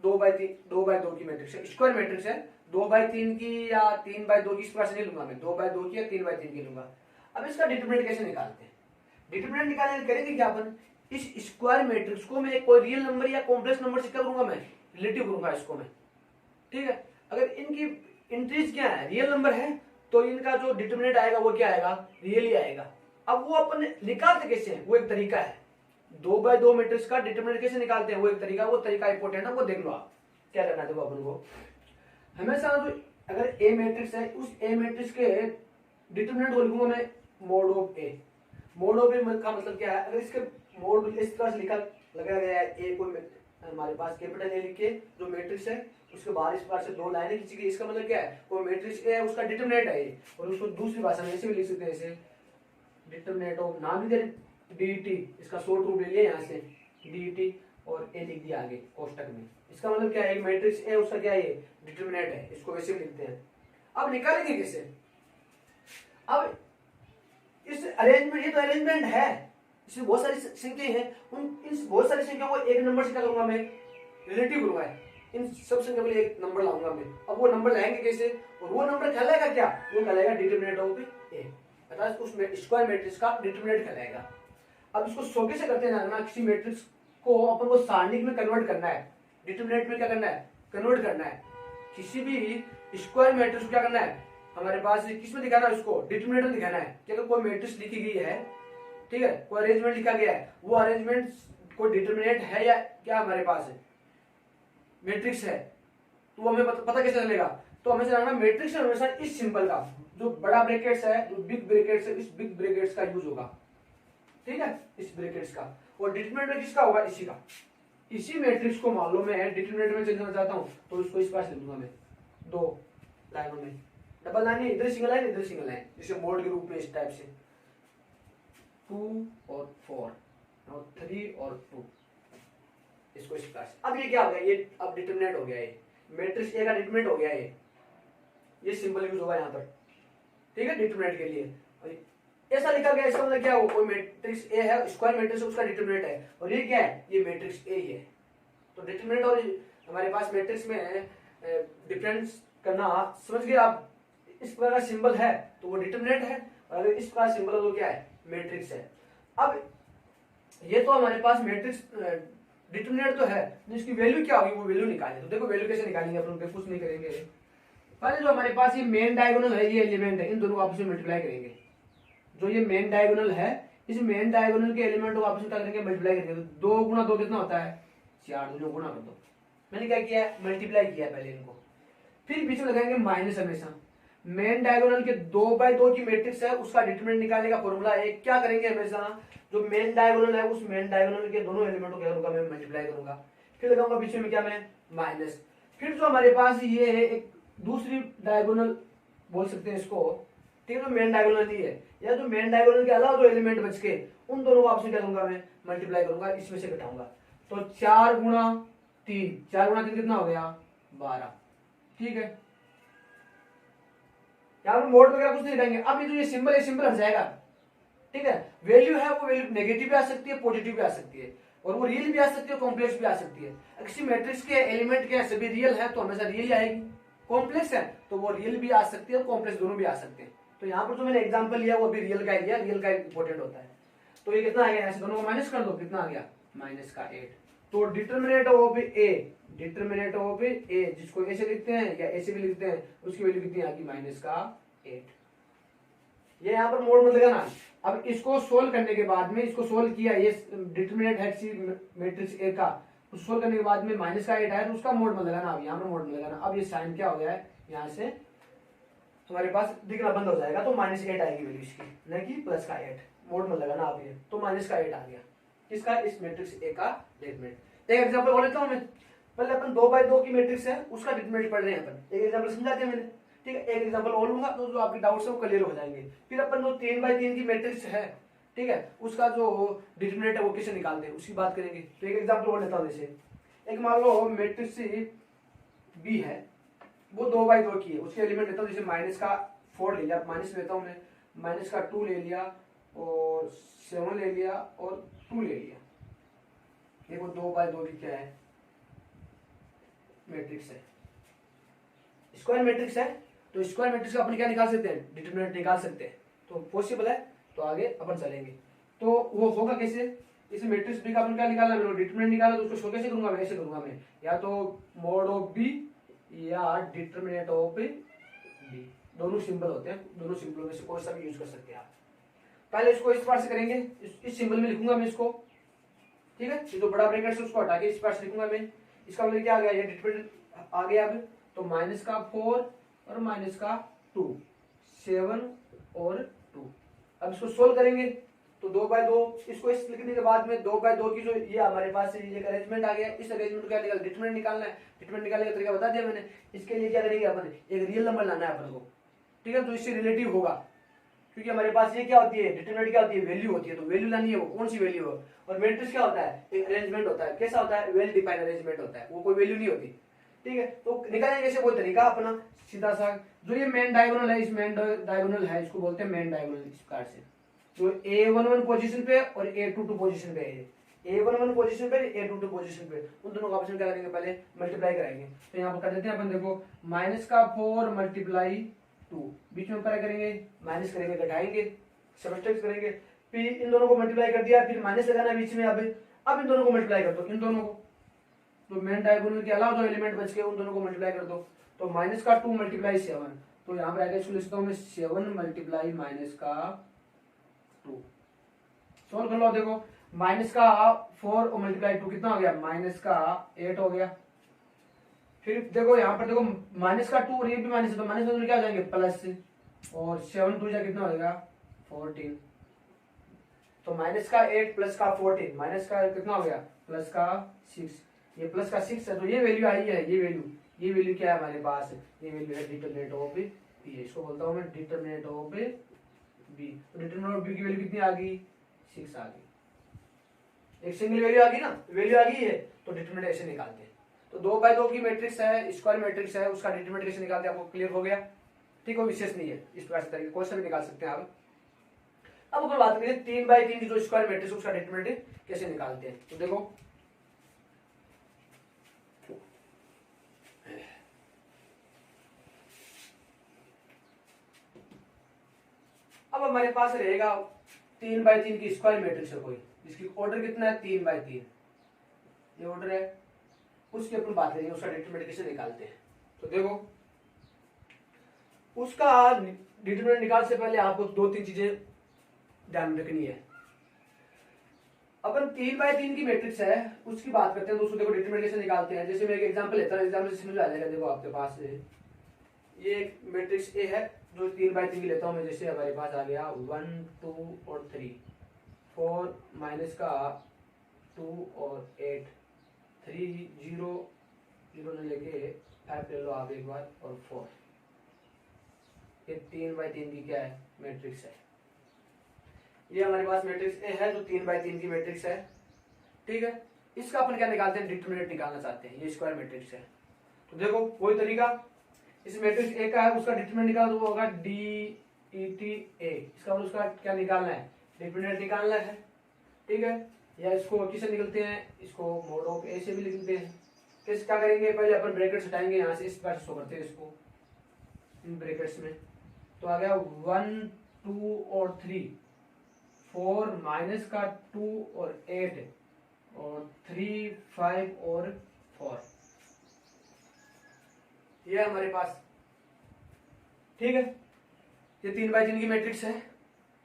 2x2 की मैट्रिक्स है, स्क्वायर मैट्रिक्स है। 2x3 की या 3x2 की इस प्रकार से नहीं लूंगा मैं, 2x2 की या 3x3 की लूंगा। अब इसका डिटरमिनेंट कैसे निकालते हैं, डिटरमिनेंट निकालने करेंगे क्या अपन, इस स्क्वायर मैट्रिक्स को मैं कोई रियल नंबर या कॉम्प्लेक्स नंबर से क्या करूंगा, मैं रिलेटिव करूंगा इसको मैं, ठीक है। अगर इनकी एंट्रीज क्या है, रियल नंबर है, तो इनका जो डिटरमिनेंट आएगा वो क्या आएगा, रियल ही आएगा। अब वो अपन निकालते कैसे हैं, वो एक तरीका है, 2x2 मैट्रिक्स का डिटरमिनेंट कैसे निकालते हैं, वो एक तरीका, वो तरीका इंपॉर्टेंट है, वो देख लो आप क्या करना है। देखो अपन को हमेशा जो अगर ए मैट्रिक्स है, उस ए मैट्रिक्स के डिटरमिनेंट को लिखूंगा मैं mod of A. Mod of A का मतलब क्या है, अगर इसके मोड इस तरह से लिखा लगाया गया है, ए को हमारे पास कैपिटल ए लिख के जो मैट्रिक्स है उसके बाहर इस प्रकार से 2 लाइनें खींची गई, इसका मतलब क्या है, वो मैट्रिक्स ए है उसका डिटरमिनेंट है ये। और उसको दूसरी भाषा में ऐसे भी लिख सकते हैं, ऐसे डिटरमिनेंट ऑफ, नाम भी दे डीटी, इसका शॉर्ट रूप ले लिया यहाँ से डीटी और ए लिख दिया आगे कोष्टक में। इसका मतलब क्या है, मैट्रिक्स ए उसका क्या है, डिटरमिनेंट है, इसको वैसे भी लिखते हैं। अब निकालेंगे कैसे, अब इस अरेंजमेंट, ये तो अरेंजमेंट है, इसमें बहुत सारी संख्याएं हैं, उन इन बहुत सारी संख्याओं को एक नंबर से क्या करूंगा मैं, रिलेटिव करूंगा, इन सब संख्या में एक नंबर लाऊंगा मैं। अब वो नंबर लाएंगे कैसे, और वो नंबर कहलाएगा क्या, वो कहलाएगा डिटरमिनेंट ऑफ ए, अर्थात उस स्क्वायर मैट्रिक्स का डिटरमिनेंट कहलाएगा। अब इसको सो कैसे करते हैं ना, किसी मैट्रिक्स को अपन को सारणिक में कन्वर्ट करना है, डिटरमिनेंट में क्या करना है, कन्वर्ट करना है। किसी भी स्क्वायर मैट्रिक्स को क्या करना है, हमारे पास किसमें दिखाना है, उसको डिटरमिनेंट में दिखाना है कि अगर कोई मैट्रिक्स लिखी गई है, ठीक है, कोई अरेंजमेंट लिखा गया है, वो अरेंजमेंट कोई डिटरमिनेंट है या क्या हमारे पास है मैट्रिक्स है, तो हमें पता कैसे चलेगा। तो हमें जानना मैट्रिक्स में हमेशा इस सिंबल का, जो बड़ा ब्रैकेट्स है, जो बिग ब्रैकेट्स है, इस बिग ब्रैकेट्स का यूज होगा, ठीक है, इस ब्रैकेट्स का। और डिटरमिनेंट में किसका होगा, इसी का। इसी मैट्रिक्स को मान लो मैं डिटरमिनेंट में चलना चाहता हूं, तो इसको इस पास लिख दूंगा मैं, दो लाइनों में, डबल लाइन इधर सिंगल लाइन इधर सिंगल लाइन, जैसे मोड के रूप में इस टाइप से 2 और 4 और 3 और 2, इसको इस प्रकार से। अब ये क्या हो गया, ये अब डिटरमिनेंट हो गया, ये मैट्रिक्स ए का डिटरमिनेंट हो गया, ये सिंबल यूज होगा यहाँ पर, ठीक है, डिटरमिनेंट के लिए। ऐसा लिखा गया, इसका मतलब क्या हो, कोई मैट्रिक्स ए है, स्क्वायर मैट्रिक्स उसका डिटरमिनेंट है, और ये क्या है, ये मैट्रिक्स ए ही है। तो डिटरमिनेंट और हमारे पास मैट्रिक्स में डिफरेंस करना समझ गए आप। इस प्रकार का सिंबल है तो वो डिटरमिनेंट है, और अगर इस प्रकार सिंबल है तो क्या है, मैट्रिक्स है। अब ये तो हमारे पास मैट्रिक्स डिटरमिनेंट तो है, तो इसकी वैल्यू क्या होगी, वो वैल्यू निकालें। तो देखो वैल्यू कैसे निकालेंगे, अपन कुछ नहीं करेंगे, पहले जो हमारे पास ये मेन डायगोनल है, ये एलिमेंट है, इन दोनों को आपस में मल्टीप्लाई करेंगे। जो ये मेन डायगोनल है, इस मेन डायगोनल के एलिमेंट को आपस में क्या करेंगे, मल्टीप्लाई करेंगे। तो 2 गुना 2 कितना होता है, 4, दोनों गुना कर दो। मैंने क्या किया है, मल्टीप्लाई किया है पहले इनको, फिर बीच में लगाएंगे माइनस। हमेशा मेन डायगोनल के 2/2 की मैट्रिक्स है, उसका डिटरमिनेंट निकालने का फॉर्मूला है, क्या करेंगे हमेशा, जो मेन डायगोनल है उस मेन डायगोनल के दोनों एलिमेंट को क्या करूंगा, मैं मल्टीप्लाई करूंगा, फिर लगाऊंगा बीच में क्या, मैं माइनस। फिर जो हमारे पास ये है एक दूसरी डायगोनल बोल सकते हैं इसको, ठीक है, जो मेन डायगोनल ही है, या जो मेन डायगोनल के अलावा जो एलिमेंट बच के, उन दोनों को आपसे क्या करूंगा, मैं मल्टीप्लाई करूंगा, इसमें से घटाऊंगा। तो 4 गुना 3, 4 गुना 3 कितना हो गया, 12, ठीक है। यहाँ पर मोड वगैरह कुछ नहीं लिखेंगे। अब ये जो ये सिंबल है, सिंबल हट जाएगा, ठीक है। वैल्यू है वो वैल्यू नेगेटिव भी आ सकती है, पॉजिटिव भी आ सकती है, और वो रियल भी आ सकती है, कॉम्प्लेक्स भी आ सकती है। किसी मैट्रिक्स के एलिमेंट के सभी रियल है तो हमेशा रियल ही आएगी, कॉम्प्लेक्स है तो वो रियल भी आ सकती है और कॉम्प्लेक्स दोनों भी आ सकते हैं। तो यहाँ पर जो मैंने एग्जांपल लिया वो भी रियल का ही लिया, रियल का इंपॉर्टेंट होता है। तो ये कितना आ गया, ऐसे दोनों को माइनस कर दो, कितना आ गया, -8। तो determinant of A, determinant of A जिसको ऐसे लिखते हैं या ऐसे भी लिखते हैं, उसकी वैल्यू कितनी आ गई, -8। ये यहाँ पर मोड मत लगाना। अब इसको सोल्व करने के बाद में, इसको सोल्व किया, ये डिटरमिनेंट है किसी मैट्रिक्स ए का, उस सोल्व करने के बाद में -8 आया तो उसका मोड मत लगाना, अब यहाँ पर मोड मत लगाना। अब ये साइन क्या हो गया है, यहाँ से हमारे पास दिखना बंद हो जाएगा, तो -8 आएगी वैल्यू इसकी, न कि +8। मोड मत लगाना आप, ये तो -8 आ गया किसका, इस मैट्रिक्स ए का डिटरमिनेंट। एक एग्जांपल और लेता हूं मैं, पहले अपन 2/2 की मैट्रिक्स है उसका डिटरमिनेंट पढ़ रहे हैं अपन, एक एग्जांपल समझाते हैं मैंने, ठीक है। एक एग्जांपल और लूंगा तो जो आपके डाउट्स है वो क्लियर हो जाएंगे। फिर अपन जो 3/3 की मैट्रिक्स है, ठीक है, उसका जो डिटरमिनेंट है वो कैसे निकालते हैं उसकी बात करेंगे। तो एक एग्जांपल और लेता हूं, जैसे एक मान लो मैट्रिक्स बी है, वो 2/2 की है, उसके एलिमेंट लेता हूँ, जैसे -4 ले लिया, माइनस लेता हूँ मैं, -2 ले लिया और 7 ले लिया और 2 ले लिया। देखो 2/2 की क्या है, मैट्रिक्स है, स्क्वायर मैट्रिक्स है। तो स्क्वायर मैट्रिक्स का अपन क्या निकाल सकते हैं, डिटरमिनेंट निकाल सकते हैं, तो पॉसिबल है। तो आगे अपन चलेंगे, तो वो होगा कैसे, इस मैट्रिक्स बी का अपन क्या निकालना है, डिटरमिनेंट निकाला, तो उसको शो कैसे करूंगा, मैं ऐसे करूंगा, मैं या तो मोड ऑफ बी या डिटरमिनेंट ऑफ बी, दोनों सिंबल होते हैं, दोनों सिंबलों में से कोई सा भी यूज कर सकते हैं आप। पहले इसको इस पार से करेंगे, इस सिंबल में लिखूंगा मैं इसको, ठीक है, ये जो बड़ा ब्रैकेट है उसको हटा के इस पार से लिखूंगा मैं। इसका मतलब क्या आ गया, ये डिटरमिनेंट आ गया। अब तो -4 और -2, 7 और 2। अब इसको सोल्व करेंगे तो 2/2, इसको इस लिखने के बाद में 2/2 की जो ये हमारे पास ये अरेंजमेंट आ गया, इस अरेंजमेंट का डिटरमिनेंट निकालना है। डिटरमिनेंट निकालने का तरीका बता दिया मैंने। इसके लिए क्या करेंगे अपन, एक रियल नंबर लाना है अपन को, ठीक है, तो इससे रिलेटिव होगा, क्योंकि हमारे पास ये क्या होती है, डिटरमिनेंट क्या होती है, वैल्यू होती है। तो वैल्यू लानी है, वो कौन सी वैल्यू है, और मैट्रिक्स क्या होता है, एक अरेंजमेंट होता है। कैसा होता है, वेल डिफाइंड अरेंजमेंट होता है, वो कोई वैल्यू नहीं होती, ठीक है। तो निकालने कैसे, कोई तरीका अपना सीधा सा, जो ये मेन डायगोनल है, इस मेन डायगोनल है, इसको बोलते हैं मेन डायगोनल। इस प्रकार से जो A11 पोजीशन पे और A22 पोजीशन पे है, A11 पोजीशन पे, A22 पोजीशन पे, उन दोनों का ऑप्शन क्या करेंगे, पहले मल्टीप्लाई कराएंगे। तो यहाँ पर कर देते हैं अपन, देखो -4 × 2, बीच में क्या करेंगे, माइनस करेंगे, घटाएंगे, सब्ट्रैक्ट करेंगे, फिर इन दोनों को मल्टीप्लाई कर दिया, फिर माइनस लगाना बीच में। अब इन दोनों को मल्टीप्लाई कर दो, इन दोनों को, तो मेन डायगोनल के अलावा जो एलिमेंट बच गए उन दोनों को मल्टीप्लाई कर दो। तो -2 × 7, तो यहाँ पर आगे इसको लिखता हूँ मैं 7 × -2। सोल्व कर लो, देखो -4 और × 2 कितना हो गया, -8 हो गया। फिर देखो यहाँ पर देखो -2 और ये भी माइनस है, तो माइनस में क्या हो जाएंगे, प्लस, और 7 2 जा कितना हो जाएगा, 14। तो -8 + 14, माइनस का कितना हो गया, +6, ये +6 है। तो ये वैल्यू आई है, ये वैल्यू ये वैल्यू क्या है हमारे पास, ये वैल्यू है डिटरमिनेंट ऑफ बी, इसको बोलता हूँ मैं determinant of B. Determinant of B की वैल्यू कितनी आ गई, 6 आ गई। एक सिंगल वैल्यू आ गई ना, वैल्यू आ गई है तो डिटरमिनेंट ऐसे निकालते हैं। तो 2/2 की मैट्रिक्स है, स्क्वायर मैट्रिक्स है, उसका डिटरमिनेंट कैसे निकालते हैं आपको क्लियर हो गया। ठीक है, विशेष नहीं है, इस प्रकार से तरीके क्वेश्चन भी निकाल सकते हैं आप। अब अपन बात करें 3/3 की जो स्क्वायर मैट्रिक्स उसका डिटरमिनेंट कैसे निकालते हैं। तो देखो अब हमारे पास रहेगा 3/3 की स्क्वायर मैट्रिक्स है कोई, जिसकी ऑर्डर कितना है 3/3, ये ऑर्डर है, उसकी अपन बात करेंगे उसका डिटरमिनेंट कैसे निकालते हैं। तो देखो उसका डिटरमिनेंट निकालने से पहले आपको 2-3 चीजें ध्यान रखनी है। अपन 3/3 की मैट्रिक्स है उसकी बात करते हैं, तो उसको देखो डिटरमिनेंट कैसे निकालते हैं। जैसे मैं एक एग्जांपल लेता हूं, एग्जांपल से समझ आ जाएगा। देखो आपके पास ये एक मैट्रिक्स ए है जो 3/3 की लेता हूं मैं। जैसे हमारे पास आ गया 1 2 और 3, 4 माइनस का 2 और 8, 3 0 0 ने लेके 5 ले लो आप एक बार, और 4। ये 3/3 की क्या है मैट्रिक्स है। ये हमारे पास मैट्रिक्स ए है जो 3/3 की मैट्रिक्स है। ठीक है, इसका अपन क्या निकालते हैं, डिटरमिनेंट निकालना चाहते हैं। ये स्क्वायर मैट्रिक्स है, तो देखो कोई तरीका, इस मैट्रिक्स ए का है उसका डिटरमिनेंट निकालना, तो होगा डी ई टी ए। इसका मतलब उसका क्या निकालना है, डिटरमिनेंट निकालना है। ठीक है, या इसको किससे निकलते हैं, इसको मोड ऑफ ए से भी निकलते हैं। किस क्या करेंगे, पहले अपन ब्रैकेट्स हटाएंगे यहाँ से, इस बार शो करते हैं इसको इन ब्रैकेट्स में। तो आ गया 1 2 और 3, 4 माइनस का 2 और 8, और 3 5 और 4, ये हमारे पास। ठीक है, ये 3/3 की मैट्रिक्स है।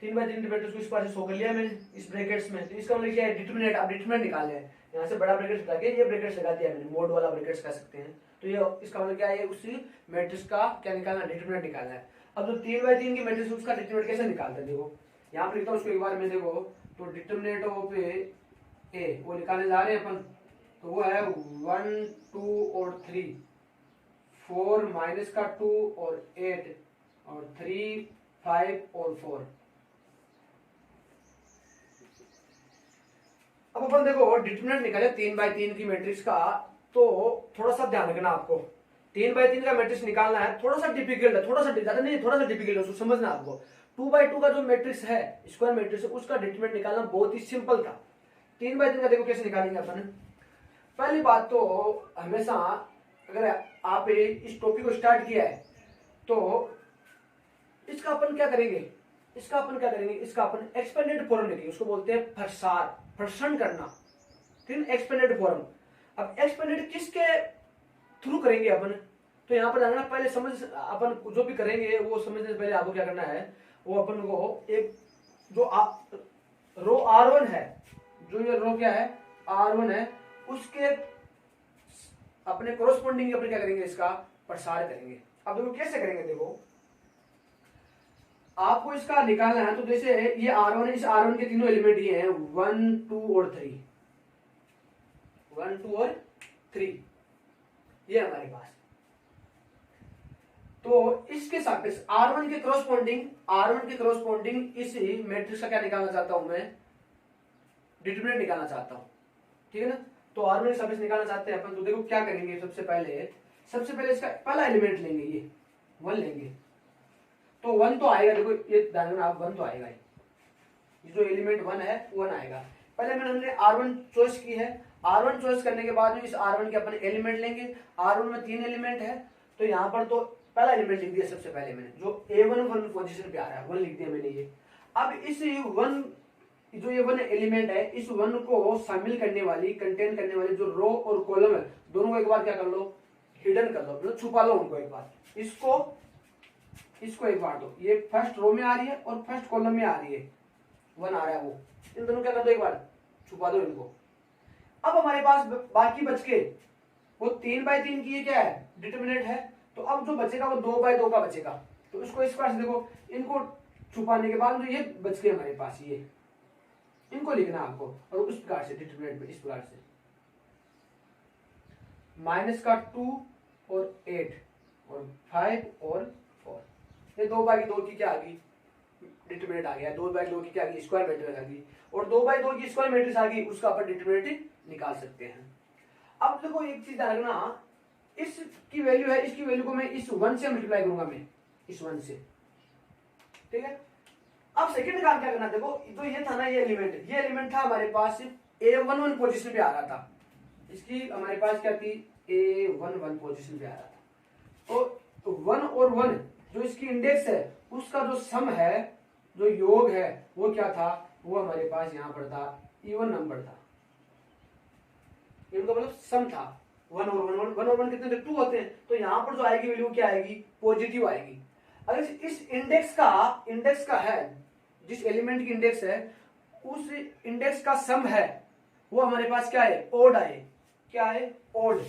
3/3 की मैट्रिक्स को इस बार से शो कर लिया मैंने इस ब्रैकेट्स में। तो इसका मतलब क्या है, डिटरमिनेंट। आप डिटरमिनेंट निकाल हैं, यहाँ से बड़ा ब्रैकेट हटा के ये ब्रैकेट लगा दिया मैंने, मोड वाला ब्रैकेट कह सकते हैं। तो ये इसका मतलब क्या है, उसी मैट्रिक्स का क्या निकालना, डिटरमिनेंट निकालना है। अब जो 3/3 की मैट्रिक्स उसका डिटरमिनेंट कैसे निकालते हैं, देखो यहाँ पर लिखता हूँ उसको एक बार में। देखो तो डिटरमिनेंट ऑफ ए वो निकालने जा रहे हैं अपन, तो वो है 1 2 और 3, 4 माइनस का 2 और 8, और 3 5 और 4। अब अपन देखो डिटरमिनेंट निकाले 3/3 की मैट्रिक्स का, तो थोड़ा सा ध्यान रखना आपको। 3/3 का मैट्रिक्स निकालना है, थोड़ा सा डिफिकल्ट है, थोड़ा सा ज्यादा नहीं, थोड़ा सा डिफिकल्ट है, उसको समझना आपको। 2/2 का जो मैट्रिक्स है स्क्वायर मैट्रिक्स है, उसका डिटरमिनेंट निकालना बहुत ही सिंपल था। 3/3 का देखो कैसे निकालेंगे अपन। पहली बात तो हमेशा अगर आप इस टॉपिक को स्टार्ट किया है तो इसका अपन क्या करेंगे, इसका अपन एक्सपेंडेड फॉर्म लिखेंगे, उसको बोलते हैं प्रसार, प्रसन्न करना। ठीक है, एक्सपेंडेड फॉर्म। अब एक्सपेंडेड किसके थ्रू करेंगे अपन, तो यहाँ पर जाना पहले समझ, अपन जो भी करेंगे वो समझने से पहले आपको क्या करना है, वो अपन को एक जो रो R1 है, जो ये रो क्या है R1 है, उसके अपने कोरोस्पोंडिंग अपन क्या करेंगे, इसका प्रसार करेंगे। अब देखो कैसे करेंगे, देखो आपको इसका निकालना है। तो जैसे ये R1 है, इस R1 के तीनों एलिमेंट ये हैं 1 2 और 3, 1 2 और 3, ये हमारे पास। तो इसके सापेक्ष R1 के करोस्पोंडिंग इस मैट्रिक्स का क्या निकालना चाहता हूं मैं, डिटरमिनेंट निकालना चाहता हूं। ठीक है ना, तो R1 के सापेक्ष निकालना चाहते हैं अपन। तो देखो क्या करेंगे, सबसे पहले इसका पहला एलिमेंट लेंगे, ये 1 लेंगे। तो 1 तो आएगा, देखो ये ध्यान रखना आप, 1 तो आएगा, ये जो एलिमेंट 1 है 1 आएगा। पहले हमने R1 चॉइस की है। R1 चॉइस करने के बाद में इस R1 के अपन एलिमेंट लेंगे। R1 में 3 एलिमेंट है, तो यहाँ पर तो पहला एलिमेंट लिख दिया सबसे पहले मैंने, जो A1 पोजीशन पे आ रहा है 1 लिख दिया मैंने ये। अब इस 1 जो ये 1 एलिमेंट है, इस 1 को शामिल करने वाली, कंटेन करने वाली जो रो और कॉलम है, दोनों को एक बार क्या कर लो, हिडन कर लो, मतलब छुपा लो उनको एक बार। इसको एक बार दो, ये फर्स्ट रो में आ रही है और फर्स्ट कॉलम में आ रही है, 1 आ रहा है वो, इन दोनों क्या कर दो, एक बार छुपा दो इनको। अब हमारे पास बाकी बच के वो 3/3 की ये क्या है, डिटरमिनेंट है। तो अब जो बचेगा वो 2/2 का बचेगा। तो इसको इस प्रकार से देखो, इनको छुपाने के बाद जो ये बच गए हमारे पास, ये इनको लिखना आपको, और उस प्रकार से डिटरमिनेंट में इस प्रकार से -2 और 8 और 5 और 4। ये 2/2 की क्या आ गई, डिटरमिनेंट आ गया। 2/2 की क्या आ गई, स्क्वायर मैट्रिक्स आ गई। और 2/2 की स्क्वायर मैट्रिक्स आ गई, उसका अपन डिटरमिनेंट निकाल सकते हैं। अब देखो एक चीज ध्यान रखना, इसकी वैल्यू है, इसकी वैल्यू को मैं इस 1 से मल्टीप्लाई करूंगा, मैं इस 1 से, ठीक है। अब सेकंड काम क्या करना, देखो तो ये था ना, ये एलिमेंट था हमारे पास A11 पोजीशन पे आ रहा था। इसकी हमारे पास क्या थी, A11 पोजीशन पे आ रहा था। तो 1 और 1 जो इसकी इंडेक्स है, उसका जो सम है, जो योग है, वो क्या था, वो हमारे पास यहाँ पर था, इवन नंबर था। इनका मतलब सम था। 1 और 1 कितने थे, 2 होते हैं। तो यहाँ पर जो आएगी वैल्यू क्या आएगी, पॉजिटिव आएगी। अगर इस इंडेक्स का है, जिस एलिमेंट की इंडेक्स है, उस इंडेक्स का सम है, वो हमारे पास क्या है, ओड आए। क्या है, ओड।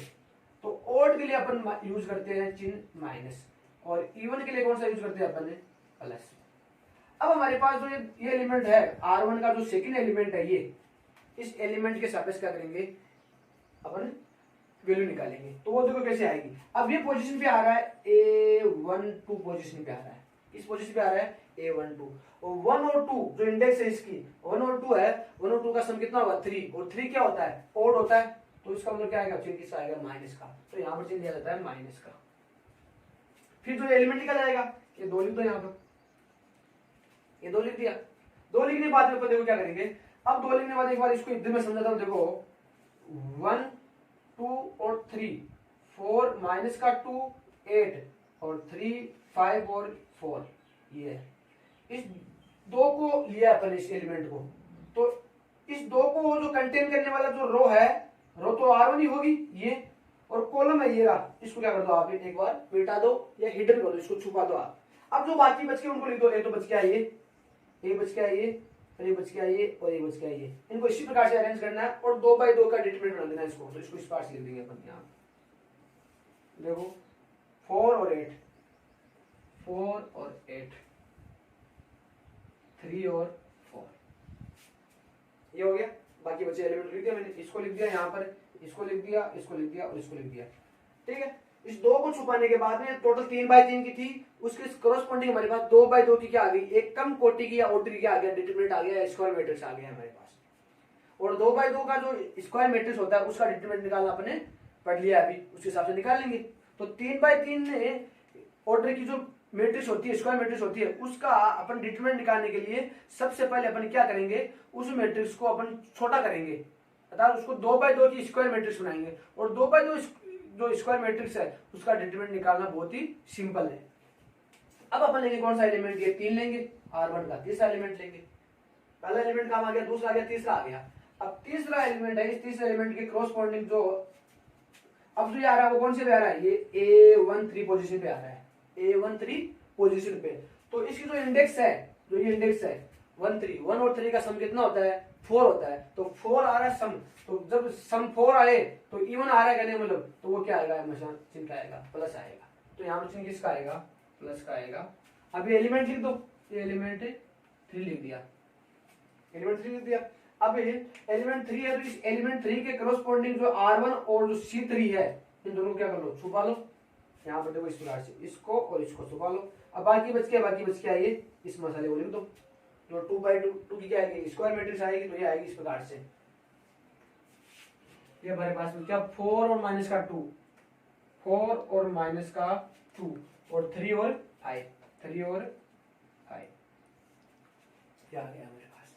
तो ओड के लिए अपन यूज करते हैं चिन्ह माइनस, और इवन के लिए कौन सा यूज करते हैं अपन, प्लस। अब हमारे पास जो ये एलिमेंट है R1 का, जो सेकंड एलिमेंट है, ये इस एलिमेंट के सापेक्ष क्या करेंगे, अपन वैल्यू निकालेंगे। तो वो देखो कैसे आएगी। अब ये पोजीशन पे आ रहा है, A12 पोजीशन पे आ रहा है। इस पोजीशन पे आ रहा है A12। और 1 और 2 जो इंडेक्स है इसकी, 1 और 2 है, 1 और 2 का सम कितना होगा, 3। और 3 क्या होता है, ओड होता है। तो इसका मतलब क्या आएगा, चिन्ह किसका आएगा, माइनस का। तो यहाँ पर चिन्ह दिया जाता है माइनस का। फिर जो एलिमेंट निकल जाएगा, ये 2 लिख दो यहाँ पर, ये 2 लिख दिया। 2 लिखने के बाद में देखो क्या करेंगे। अब 2 लिखने के बाद एक बार इसको इधर में समझाता हूँ। देखो 1 2 और 3, 4 माइनस का 2 8 और 3 5 और 4, ये इस 2 को लिया अपन, इस एलिमेंट को। तो इस 2 को जो कंटेन करने वाला जो रो है, रो तो R1 ही होगी ये, और कॉलम है ये रहा। इसको क्या कर दो आप, एक बार मिटा दो या हिडन कर दो, इसको छुपा दो आप। अब जो बाकी बच के उनको लिख दो। एक तो बच गया ये, एक बच गया ये, और ये बच गया ये, और ये बच गया ये। इनको इसी प्रकार से अरेंज करना है, और 2/2 का डिटरमिनेंट बना देना है इसको। तो इसको इस पार से लिख देंगे अपन यहाँ, देखो 4 और 8, 4 और 8, 3 और 4, ये हो गया। बाकी बचे एलिमेंट लिख दिया मैंने, इसको लिख दिया यहाँ पर, इसको लिख दिया, इसको लिख दिया, और इसको लिख दिया, ठीक है। इस 2 को छुपाने के बाद में टोटल 3/3 की थी, उसके करस्पॉन्डिंग हमारे पास 2/2 की क्या आ गई, एक कम कोटि की या ओटी क्या आ गया, डिटरमिनेंट आ गया, स्क्वायर मैट्रिक्स आ गया हमारे पास। और 2/2 का जो स्क्वायर मैट्रिक्स होता है, उसका डिटरमिनेंट निकालना अपने पढ़ लिया अभी, उसके हिसाब से निकाल लेंगे। तो 3/3 में ऑर्डर की जो मैट्रिक्स होती है, स्क्वायर मैट्रिक्स होती है, उसका अपन डिटरमिनेंट निकालने के लिए सबसे पहले अपन क्या करेंगे, उस मैट्रिक्स को अपन छोटा करेंगे, अर्थात उसको 2/2 की स्क्वायर मैट्रिक्स बनाएंगे। और 2/2 जो स्क्वायर मैट्रिक्स है, उसका डिटरमिनेंट निकालना बहुत ही सिंपल है। अब अपन लेंगे कौन सा एलिमेंट, ये 3 लेंगे, R1 का तीसरा एलिमेंट लेंगे। पहला एलिमेंट काम आ गया, दूसरा आ गया, तीसरा आ गया। अब तीसरा एलिमेंट है, इस तीसरे एलिमेंट के क्रॉसपॉन्डिंग जो अब जो आ रहा है, वो कौन से पे आ रहा है, ये A13 पोजीशन पे आ रहा है, A13 पोजीशन पे। तो इसकी जो इंडेक्स है, जो ये इंडेक्स है 1 और 3 का सम कितना होता है, 4 होता है। तो 4 आ रहा है सम, तो जब सम 4 आए तो इवन आ रहा है कहने मतलब, तो वो क्या आएगा, हमेशा चिन्ह आएगा, प्लस आएगा। तो यहाँ पर चिन्ह किसका आएगा, प्लस का आएगा। अब ये एलिमेंट लिख दो, ये एलिमेंट 3 लिख दिया, एलिमेंट 3 लिख दिया। अब ये एलिमेंट 3 है, तो इस एलिमेंट 3 के करस्पॉन्डिंग जो R1 और जो C3 है, इन दोनों को क्या कर लो, छुपा लो। यहाँ पर देखो इस प्रकार से, इसको और इसको छुपा लो। अब बाकी बच गया ये, इस मसाले को लिख दो। जो 2/2 की क्या आएगी, स्क्वायर मैट्रिक्स आएगी, तो ये आएगी इस प्रकार से। ये हमारे पास में क्या, 4 और माइनस का 2, 4 और माइनस का 2, और 3 और 5, 3 और 5, क्या आ गया हमारे पास,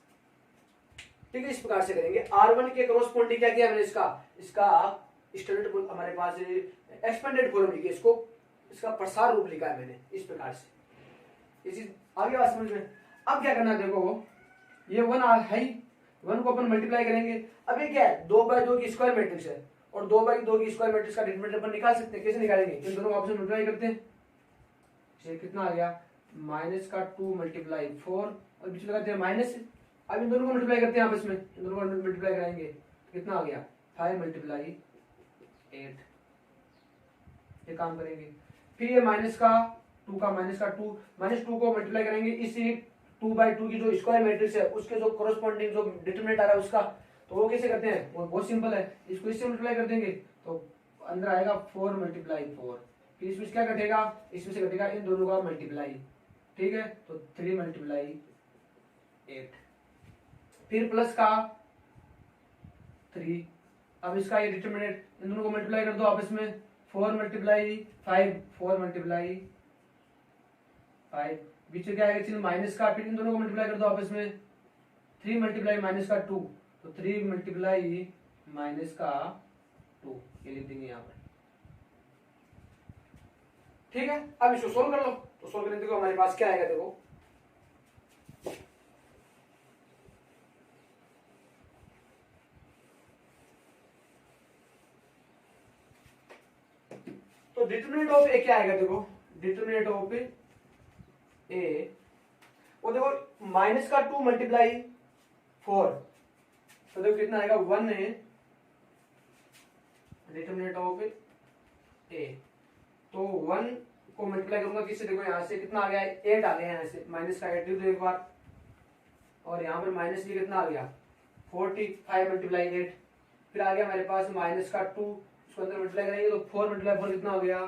ठीक है। इस प्रकार से करेंगे। R1 के करस्पॉन्डिंग क्या किया मैंने, इसका स्टैंडर्ड हमारे पास एक्सपेंडेड फॉर्म लिखी, इसका प्रसार रूप लिखा है मैंने इस प्रकार से। ये चीज आगे बात समझ में। अब क्या करना है, देखो ये 1 है, 1 को अपन मल्टीप्लाई करेंगे। अब ये क्या है, 2/2 की स्क्वायर मैट्रिक्स है, और 2/2 की स्क्वायर मैट्रिक्स का डिटरमिनेंट अपन निकाल सकते हैं। कैसे निकालेंगे, इन दोनों को आपस में मल्टीप्लाई करते हैं। ये कितना आ गया, माइनस का 2 मल्टीप्लाई 4, और बीच में लगाते हैं माइनस। अब इन दोनों को मल्टीप्लाई करते हैं आपस में, इन दोनों को मल्टीप्लाई कराएंगे, कितना आ गया, 5 मल्टीप्लाई 8, ये काम करेंगे। फिर ये माइनस का 2 -2 को मल्टीप्लाई करेंगे इसी 2/2 की जो स्क्वायर मैट्रिक्स है, उसके जो कोरस्पॉन्डिंग जो डिटरमिनेंट आ रहा है उसका। तो वो कैसे करते हैं, वो बहुत सिंपल है, इसको इससे मल्टीप्लाई कर देंगे, तो अंदर आएगा 4 मल्टीप्लाई 4, फिर इसमें क्या घटेगा, इसमें से घटेगा इन दोनों का मल्टीप्लाई, ठीक है, तो 3 मल्टीप्लाई 8, फिर प्लस का 3। अब इसका ये डिटरमिनेंट, इन दोनों को मल्टीप्लाई कर दो आपस में, 4 मल्टीप्लाई 5, 4 मल्टीप्लाई 5, बीच में क्या आएगा चिन्ह माइनस का, फिर इन दोनों को मल्टीप्लाई कर दो आपस में, 3 मल्टीप्लाई माइनस का 2, तो 3 मल्टीप्लाई माइनस का 2, ये लिख देंगे यहाँ पर, ठीक है। अब इसको सोल्व कर लो, तो सोल्व करने देखो हमारे पास क्या आएगा, देखो तो डिटरमिनेंट ऑफ ए क्या आएगा, देखो डिटरमिनेंट ऑफ ए, वो देखो माइनस का 2 मल्टीप्लाई 4, तो देखो कितना आएगा 1 है डिटरमिनेंट ऑफ ए, तो 1 को मल्टीप्लाई करूंगा किससे, देखो यहाँ से कितना आ गया 8 आ गया, यहाँ से माइनस का 8 लिख दो एक बार, और यहाँ पर माइनस भी कितना आ गया 45 मल्टीप्लाई 8, फिर आ गया हमारे पास माइनस का 2, इसको अंदर मल्टीप्लाई करेंगे तो 4 मल्टीप्लाई 4 कितना हो गया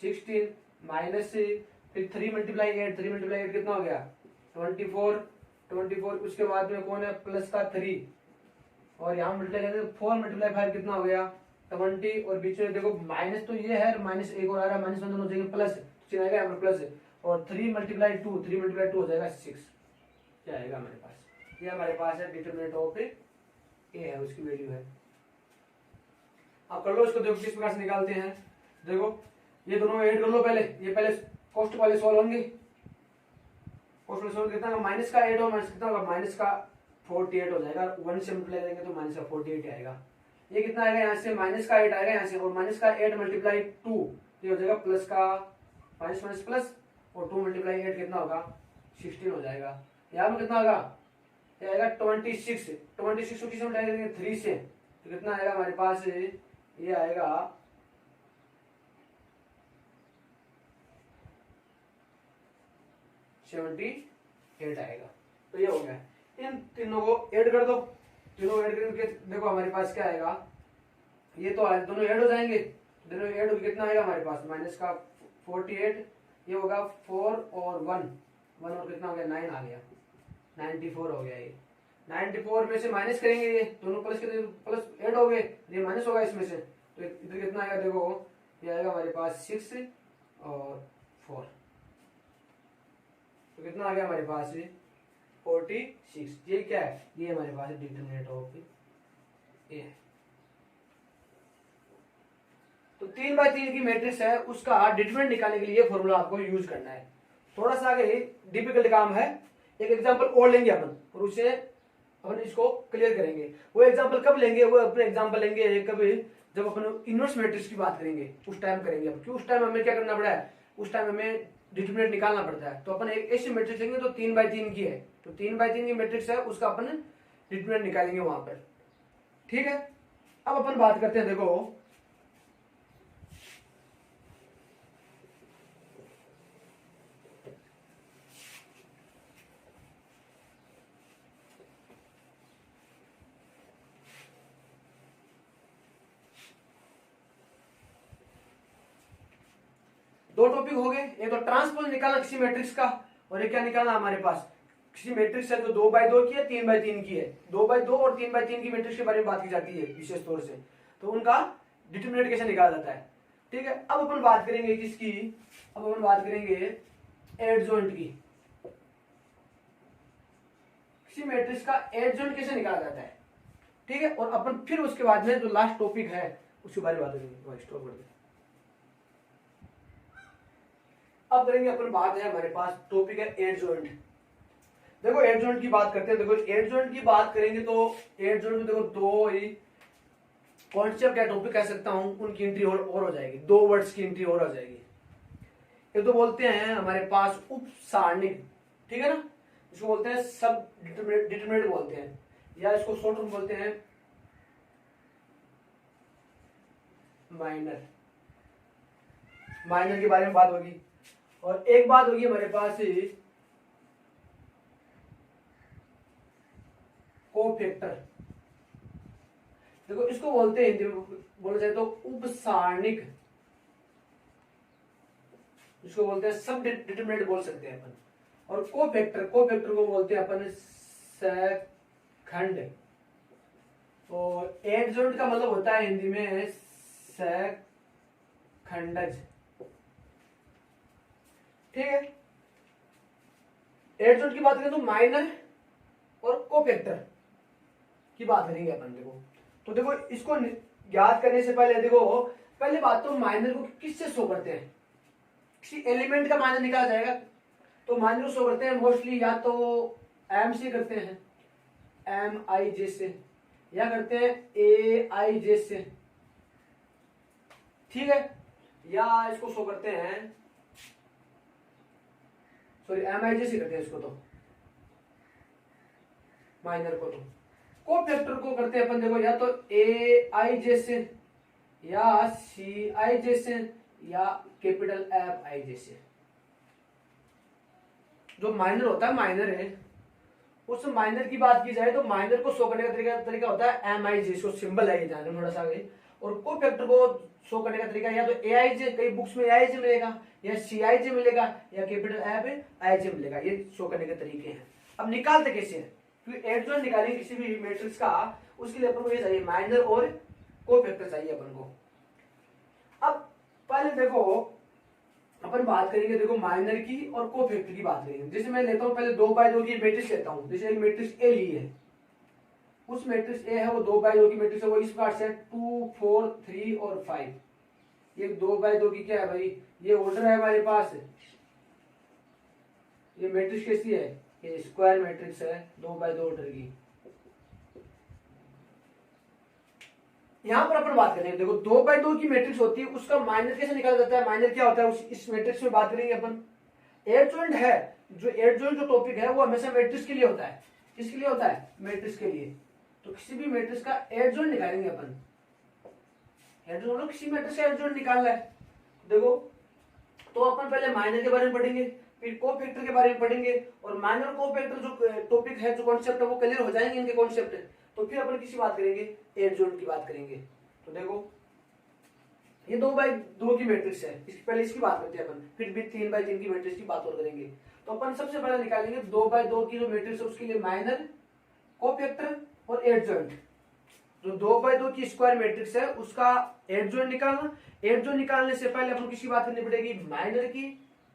16, माइनस से फिर 3 मल्टीप्लाई 8, 3 मल्टीप्लाई 8 कितना हो गया 24, 24 उसके बाद में कौन है प्लस का 3, और यहाँ मल्टीप्लाई करेंगे तो 4 मल्टीप्लाई 5 कितना हो गया 20, और बीच में देखो माइनस तो ये है, माइनस एक और आ रहा है, माइनस दोनों हो जाएंगे प्लस, चिन्ह आएगा यहाँ पर प्लस, और 3 मल्टीप्लाई 2, 3 मल्टीप्लाई 2 हो जाएगा 6, क्या आएगा हमारे पास, ये हमारे पास है डिटरमिनेंट ऑफ ए है, उसकी वैल्यू है। आप कर लो इसको, देखो किस प्रकार से निकालते हैं, देखो ये दोनों ऐड कर लो पहले, ये पहले कॉस्ट वाले सॉल्व होंगे, कॉस्ट वाले सॉल्व कितना माइनस का 8 और माइनस कितना होगा माइनस का 48 हो जाएगा, 1 से मल्टीप्लाई करेंगे तो माइनस का 48 आएगा, ये कितना आएगा यहाँ से माइनस का 8 आएगा यहाँ से, और माइनस का 8 मल्टीप्लाई 2 ये हो जाएगा प्लस का माइनस माइनस प्लस, और 2 मल्टीप्लाई 8 कितना होगा 16 हो जाएगा, यहाँ पर कितना होगा ये आएगा 26, 26 को किस में मल्टीप्लाई करेंगे 3 से, तो कितना आएगा हमारे पास ये आएगा 78 आएगा, तो ये हो गया। इन तीनों को ऐड कर दो, तीनों ऐड करके देखो हमारे पास क्या आएगा, ये तो दोनों ऐड हो जाएंगे, दोनों ऐड होकर कितना आएगा हमारे पास माइनस का 48, ये होगा 4 और 1 और कितना हो गया 9 आ गया, 94 हो गया, ये 94 में से माइनस करेंगे, ये दोनों प्लस के प्लस ऐड हो गए, ये माइनस होगा इसमें से, तो इधर कितना आएगा देखो ये आएगा हमारे पास 6 और 4, तो कितना आ गया हमारे पास 46, ये क्या है ये हमारे पास डिटरमिनेंट ऑफ ए है। तो 3x3 की मैट्रिक्स है, उसका डिटरमिनेंट निकालने के लिए फॉर्मूला आपको यूज करना है, थोड़ा सा आगे डिफिकल्ट काम है, एक एग्जांपल और लेंगे अपन और उससे अपन इसको क्लियर करेंगे। वो एग्जांपल कब लेंगे, वो अपने एग्जांपल लेंगे कभी जब अपन इनवर्स मैट्रिक्स की बात करेंगे, उस टाइम करेंगे, क्यों उस टाइम हमें क्या करना पड़ा है, उस टाइम हमें डिटरमिनेंट निकालना पड़ता है, तो अपन एक ऐसी मैट्रिक्स लेंगे तो 3x3 की है, तो 3x3 की मैट्रिक्स है उसका अपन डिटरमिनेंट निकालेंगे वहां पर, ठीक है। अब अपन बात करते हैं, देखो दो टॉपिक हो गए, एक तो ट्रांसपोज निकालना किसी मैट्रिक्स का, और एक क्या निकालना हमारे पास किसी मैट्रिक्स है जो 2x2 की है 3x3 की है, 2x2 और 3x3 की मैट्रिक्स के बारे में बात की जाती है विशेष तौर से, तो उनका डिटरमिनेंट कैसे निकाला जाता है, ठीक है। अब अपन बात करेंगे किसकी, अब अपन बात करेंगे एडजॉइंट की, किसी मैट्रिक्स का एडजॉइंट कैसे निकाला जाता है, ठीक है, और अपन फिर उसके बाद में जो लास्ट टॉपिक है उसके बारे में बात करेंगे। अब करेंगे अपन बात है हमारे पास टॉपिक है एडजॉइंट। देखो एडजॉइंट की बात करते हैं, देखो एडजॉइंट की बात करेंगे तो एडजॉइंट में देखो दो ही कॉन्सेप्ट या टॉपिक कह सकता हूं, उनकी एंट्री और हो जाएगी, दो वर्ड्स की एंट्री और हो जाएगी। एक तो बोलते हैं हमारे पास उप सारणिक, ठीक है ना, इसको बोलते हैं सब डिटरमिनेंट बोलते हैं, या इसको शॉर्ट में बोलते हैं माइनर, माइनर के बारे में बात होगी। और एक बात होगी हमारे पास कोफैक्टर, देखो इसको बोलते हैं हिंदी में बोला जाए तो उपसारणिक, इसको बोलते हैं सब डिटरमिनेंट बोल सकते हैं अपन। और कोफैक्टर, कोफैक्टर को बोलते हैं अपन सहखंड। और एडजॉइंट का मतलब होता है हिंदी में सहखंडज। ठीक है, एडजॉइंट की बात करें तो माइनर और कोफैक्टर की बात करेंगे अपन। देखो तो देखो इसको याद करने से पहले देखो, पहले बात तो माइनर को किससे शो करते हैं, किसी एलिमेंट का माइनर निकाला जाएगा तो माइनर को शो करते हैं मोस्टली या तो एम से करते हैं, एम आई जे से, या करते हैं ए आई जे से। ठीक है, या इसको शो करते हैं, सॉरी एम आई जे से करते हैं इसको तो माइनर को। तो कोफैक्टर को करते हैं अपन देखो या तो ए आई जे से, या सी आई जे से, या कैपिटल एफ आई जे से। जो माइनर होता है, माइनर है, उस माइनर की बात की जाए तो माइनर को शो करने का तरीका होता है एम आई जे, इसको सिंबल है ये जाने थोड़ा सा आगे। और कोफैक्टर को शो करने का तरीका या तो ए आई जे, कई बुक्स में ए आई जे मिलेगा, या सी आई जे मिलेगा, या कैपिटल एफ आई जे मिलेगा। ये शो करने के तरीके हैं। अब निकालते कैसे हैं, क्योंकि एडजॉइंट निकालेंगे किसी भी मैट्रिक्स का, उसके लिए अपन को ये चाहिए माइनर और कोफैक्टर चाहिए अपन को। अब पहले देखो अपन बात करेंगे देखो माइनर की और कोफैक्टर की बात करेंगे। जैसे मैं लेता हूं पहले 2x2 की मैट्रिक्स लेता हूं, जैसे एक मैट्रिक्स ए ली है, उस मैट्रिक्स ए है वो 2x2 की मैट्रिक्स है, वो इस प्रकार से 2 4 3 और 5। ये 2x2 की क्या है भाई, ये ऑर्डर है हमारे पास। ये मैट्रिक्स कैसी है, ये स्क्वायर मैट्रिक्स है 2x2 ऑर्डर की। यहां पर अपन बात करेंगे देखो 2x2 की मैट्रिक्स होती है, उसका माइनर कैसे निकाला जाता है, माइनर क्या होता है इस मैट्रिक्स में बात करेंगे अपन। एडजॉइंट है, जो एडजॉइंट जो टॉपिक है वो हमेशा मैट्रिक्स के लिए होता है। किसके लिए होता है, मैट्रिक्स के लिए। तो किसी भी मैट्रिक्स का एडजॉइंट निकालेंगे अपन, एडजॉइंट किसी मैट्रिक्स का एडजॉइंट निकालना है। देखो तो अपन पहले माइनर के बारे में पढ़ेंगे, फिर कोफैक्टर के बारे में पढ़ेंगे, और माइनर कोफैक्टर जो टॉपिक है, जो कॉन्सेप्ट है वो क्लियर हो जाएंगे इनके कॉन्सेप्ट, तो फिर अपन किसी बात करेंगे, एडजॉइंट की बात करेंगे। तो देखो ये 2x2 की मैट्रिक्स है, इसकी पहले इसकी बात करते हैं अपन, फिर भी 3x3 की मैट्रिक्स की बात और करेंगे। तो अपन सबसे पहले निकालेंगे 2x2 की जो मैट्रिक्स है उसके लिए माइनर, कोफैक्टर और एडजॉइंट। जो 2x2 की स्क्वायर मैट्रिक्स है उसका एडजॉइंट निकालना। एडजॉइंट निकालने से पहले अपन किसकी बात करनी पड़ेगी, माइनर की,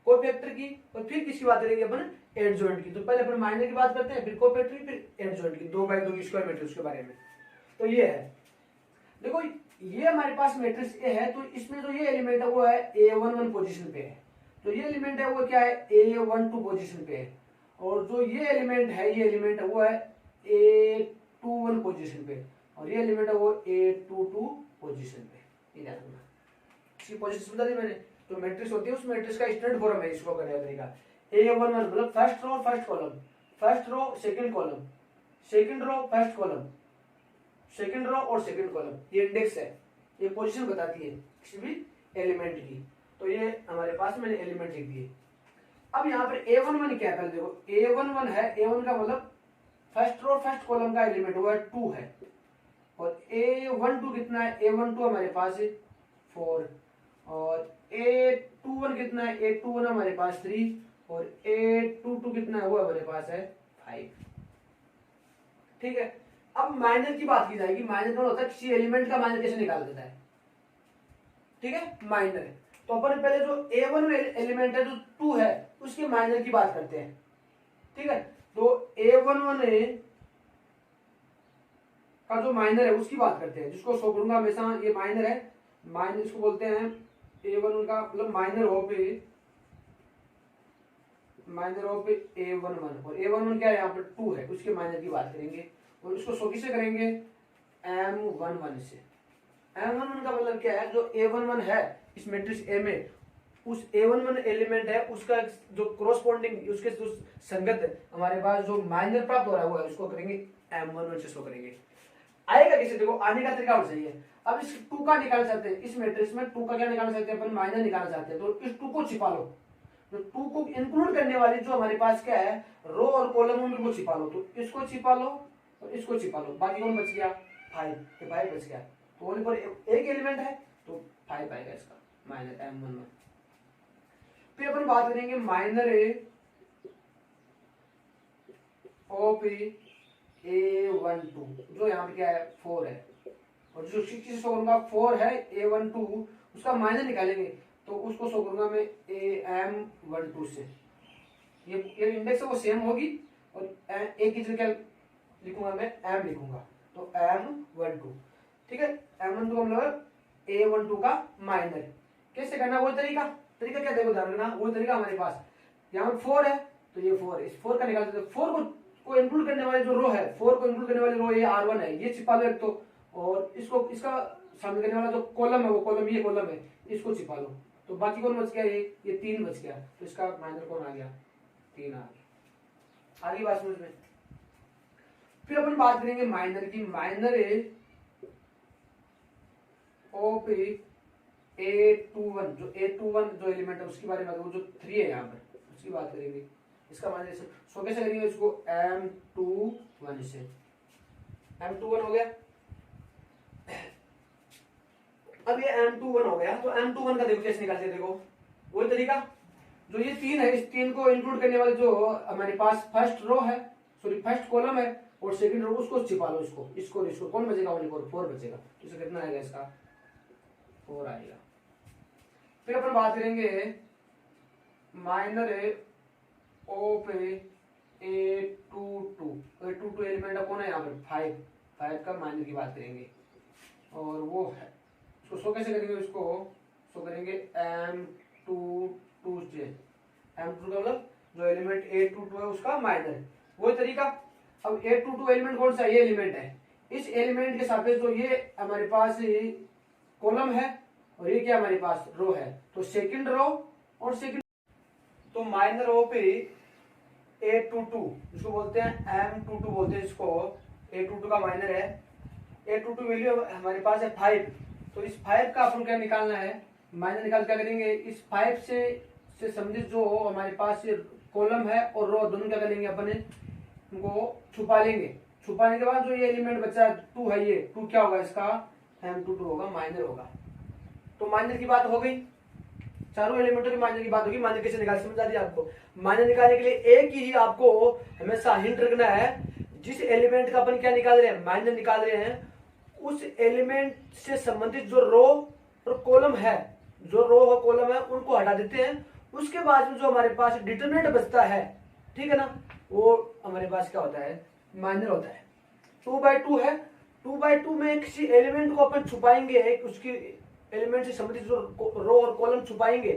कोफैक्टर की, और फिर किसकी बात करेंगे अपन, एडजॉइंट की। तो पहले अपन माइनर की बात करते हैं, फिर कोफैक्टर की, फिर एडजॉइंट की, 2x2 की स्क्वायर मैट्रिक्स के बारे में। तो ये है, देखो ये हमारे पास मैट्रिक्स ए है, तो इसमें जो ये एलिमेंट है वो है A11 पोजीशन पे है, तो ये एलिमेंट है वो क्या है, A12 पोजीशन पे है। और जो ये एलिमेंट है, ये एलिमेंट है वो है A21 पोजीशन पे, और ये एलिमेंट है वो A22 पोजीशन पे। ये ध्यान रखना, इसकी पोजीशन बता दी मैंने। तो मैट्रिक्स होती है, उस मैट्रिक्स का स्टैंडर्ड फॉर्म है इसको करने का तरीका। A11 मतलब first row first column, first row second column, second row first column, second row और सेकंड कॉलम। ये इंडेक्स है, ये पोजीशन बताती है किसी भी एलिमेंट की। तो ये हमारे पास मैंने एलिमेंट लिख दिए। अब यहाँ पर A11 क्या है, पहले देखो A11 है, A1 का मतलब फर्स्ट रो फर्स्ट कॉलम का एलिमेंट हुआ 2 है, और A12 कितना है, A12 हमारे पास है 4, और A21 कितना है, A21 हमारे पास 3, और A22 कितना है वो हमारे पास है 5। ठीक है, अब माइनर की बात की जाएगी। माइनर कौन होता है, किसी एलिमेंट का माइनर कैसे निकाला जाता है। ठीक है, माइनर। तो अपन पहले जो A1 में एलिमेंट है जो 2 है उसके माइनर की बात करते हैं। ठीक है, तो A11 का जो माइनर है उसकी बात करते हैं, जिसको शो करूंगा हमेशा, ये माइनर है, माइनर इसको बोलते हैं A11 का मतलब माइनर ऑफ A11, और A11 क्या है यहाँ पर 2 है, उसके माइनर की बात करेंगे। और उसको शो किससे करेंगे, M11 से। M11 का मतलब क्या है, जो A11 है इस मैट्रिक्स A में, उस A11 एलिमेंट है उसका जो कोरोस्पोंडिंग, उसके जो संगत हमारे पास जो माइनर प्राप्त हो रहा है वो है, उसको करेंगे M11 से शो करेंगे। आएगा किसे, देखो आने का तरीका और सही है। अब इस 2 का निकाल सकते हैं, इस मैट्रिक्स में 2 का क्या निकाल सकते हैं अपन, माइनर निकाल सकते हैं। तो इस 2 को छिपा लो, तो 2 को इंक्लूड करने वाली जो हमारे पास क्या है, रो और कॉलम, उनको छिपा लो। तो इसको छिपा लो और इसको छिपा लो, बाकी कौन बच गया 5, ये 5 बच गया, तो ओनली फॉर एक एलिमेंट है तो 5 आएगा इसका माइनर M1 में। फिर अपन बात करेंगे माइनर ऑफ A12, जो यहाँ पे क्या है 4 है, और जो किसी शो करूंगा 4 है A12, उसका माइनर निकालेंगे तो उसको शो करूंगा मैं AM12 से। ये इंडेक्स है वो सेम होगी, और एक की जगह लिखूंगा मैं M लिखूंगा, तो M12, ठीक है। M12 का मतलब A12 का माइनर। कैसे करना, वही तरीका क्या देखो ध्यान रखना, वही तरीका हमारे पास यहाँ पर 4 है तो ये 4 है, इस 4 का निकाल देते, 4 को इंक्लूड करने वाले जो रो है, 4 को इंक्लूड करने वाली रो ये R1 है, ये छिपा लो एक तो, और इसको इसका शामिल करने वाला जो कॉलम है वो कॉलम, ये कॉलम है, इसको छिपा लो, तो बाकी कौन बच गया, ये 3 बच गया, तो इसका माइनर कौन आ गया, 3 आ गया। आगे बात समझ में। फिर अपन बात करेंगे माइनर की, माइनर ऑफ A21, जो A21 जो एलिमेंट है उसके बारे में, वो जो 3 है यहाँ पर उसकी बात करेंगे। इसका माइनर सो कैसे करेंगे, इसको M21 से, M21 हो गया। अब ये M21 हो गया, तो M21 का देखो कैसे निकालते, देखो वही तरीका, जो ये 3 है, इस 3 को इंक्लूड करने वाले जो हमारे पास फर्स्ट रो है, सॉरी फर्स्ट कॉलम है, और सेकंड रो, उसको छिपा लो, इसको कौन बचेगा, ओनली 4 बचेगा, तो इसे कितना आएगा, इसका 4 आएगा। फिर अपन बात करेंगे माइनर ऑफ A22 एलिमेंट कौन है यहाँ पर 5 का माइनर की बात करेंगे, और वो है उसको शो कैसे करेंगे, उसको शो करेंगे M22 से, M22 का मतलब जो एलिमेंट A22 है उसका माइनर, वही तरीका। अब A22 एलिमेंट कौन सा, ये एलिमेंट है, इस एलिमेंट के सापेक्ष जो ये हमारे पास कॉलम है और ये क्या हमारे पास रो है, तो सेकंड रो और सेकंड, तो माइनर ऑफ A22 इसको बोलते हैं M22 बोलते हैं इसको, A22 का माइनर है, A22 वैल्यू हमारे पास है 5, तो इस 5 का अपन क्या निकालना है, माइनर निकाल क्या करेंगे, इस 5 से संबंधित जो हमारे पास कॉलम है और रो दोनों क्या करेंगे, अपन इनको छुपा लेंगे, छुपाने के बाद जो ये एलिमेंट बचा 2 है, ये 2 क्या होगा, इसका M22 होगा, माइनर होगा। तो माइनर की बात हो गई, चारों एलिमेंटों की माइनर की बात होगी। माइनर कैसे निकाल, समझ आ रही है आपको। माइनर निकालने के लिए एक ही आपको हमेशा हिंट रखना है, जिस एलिमेंट का अपन क्या निकाल रहे हैं, माइनर निकाल रहे हैं, उस एलिमेंट से संबंधित जो रो और कॉलम है, जो रो और कॉलम है उनको हटा देते हैं, उसके बाद में जो हमारे पास डिटरमिनेंट बचता है, ठीक है ना, वो हमारे पास क्या होता है, माइनर होता है। 2/2 है, 2/2 में किसी एलिमेंट को अपन छुपाएंगे, उसकी एलिमेंट से संबंधित जो रो और कॉलम छुपाएंगे,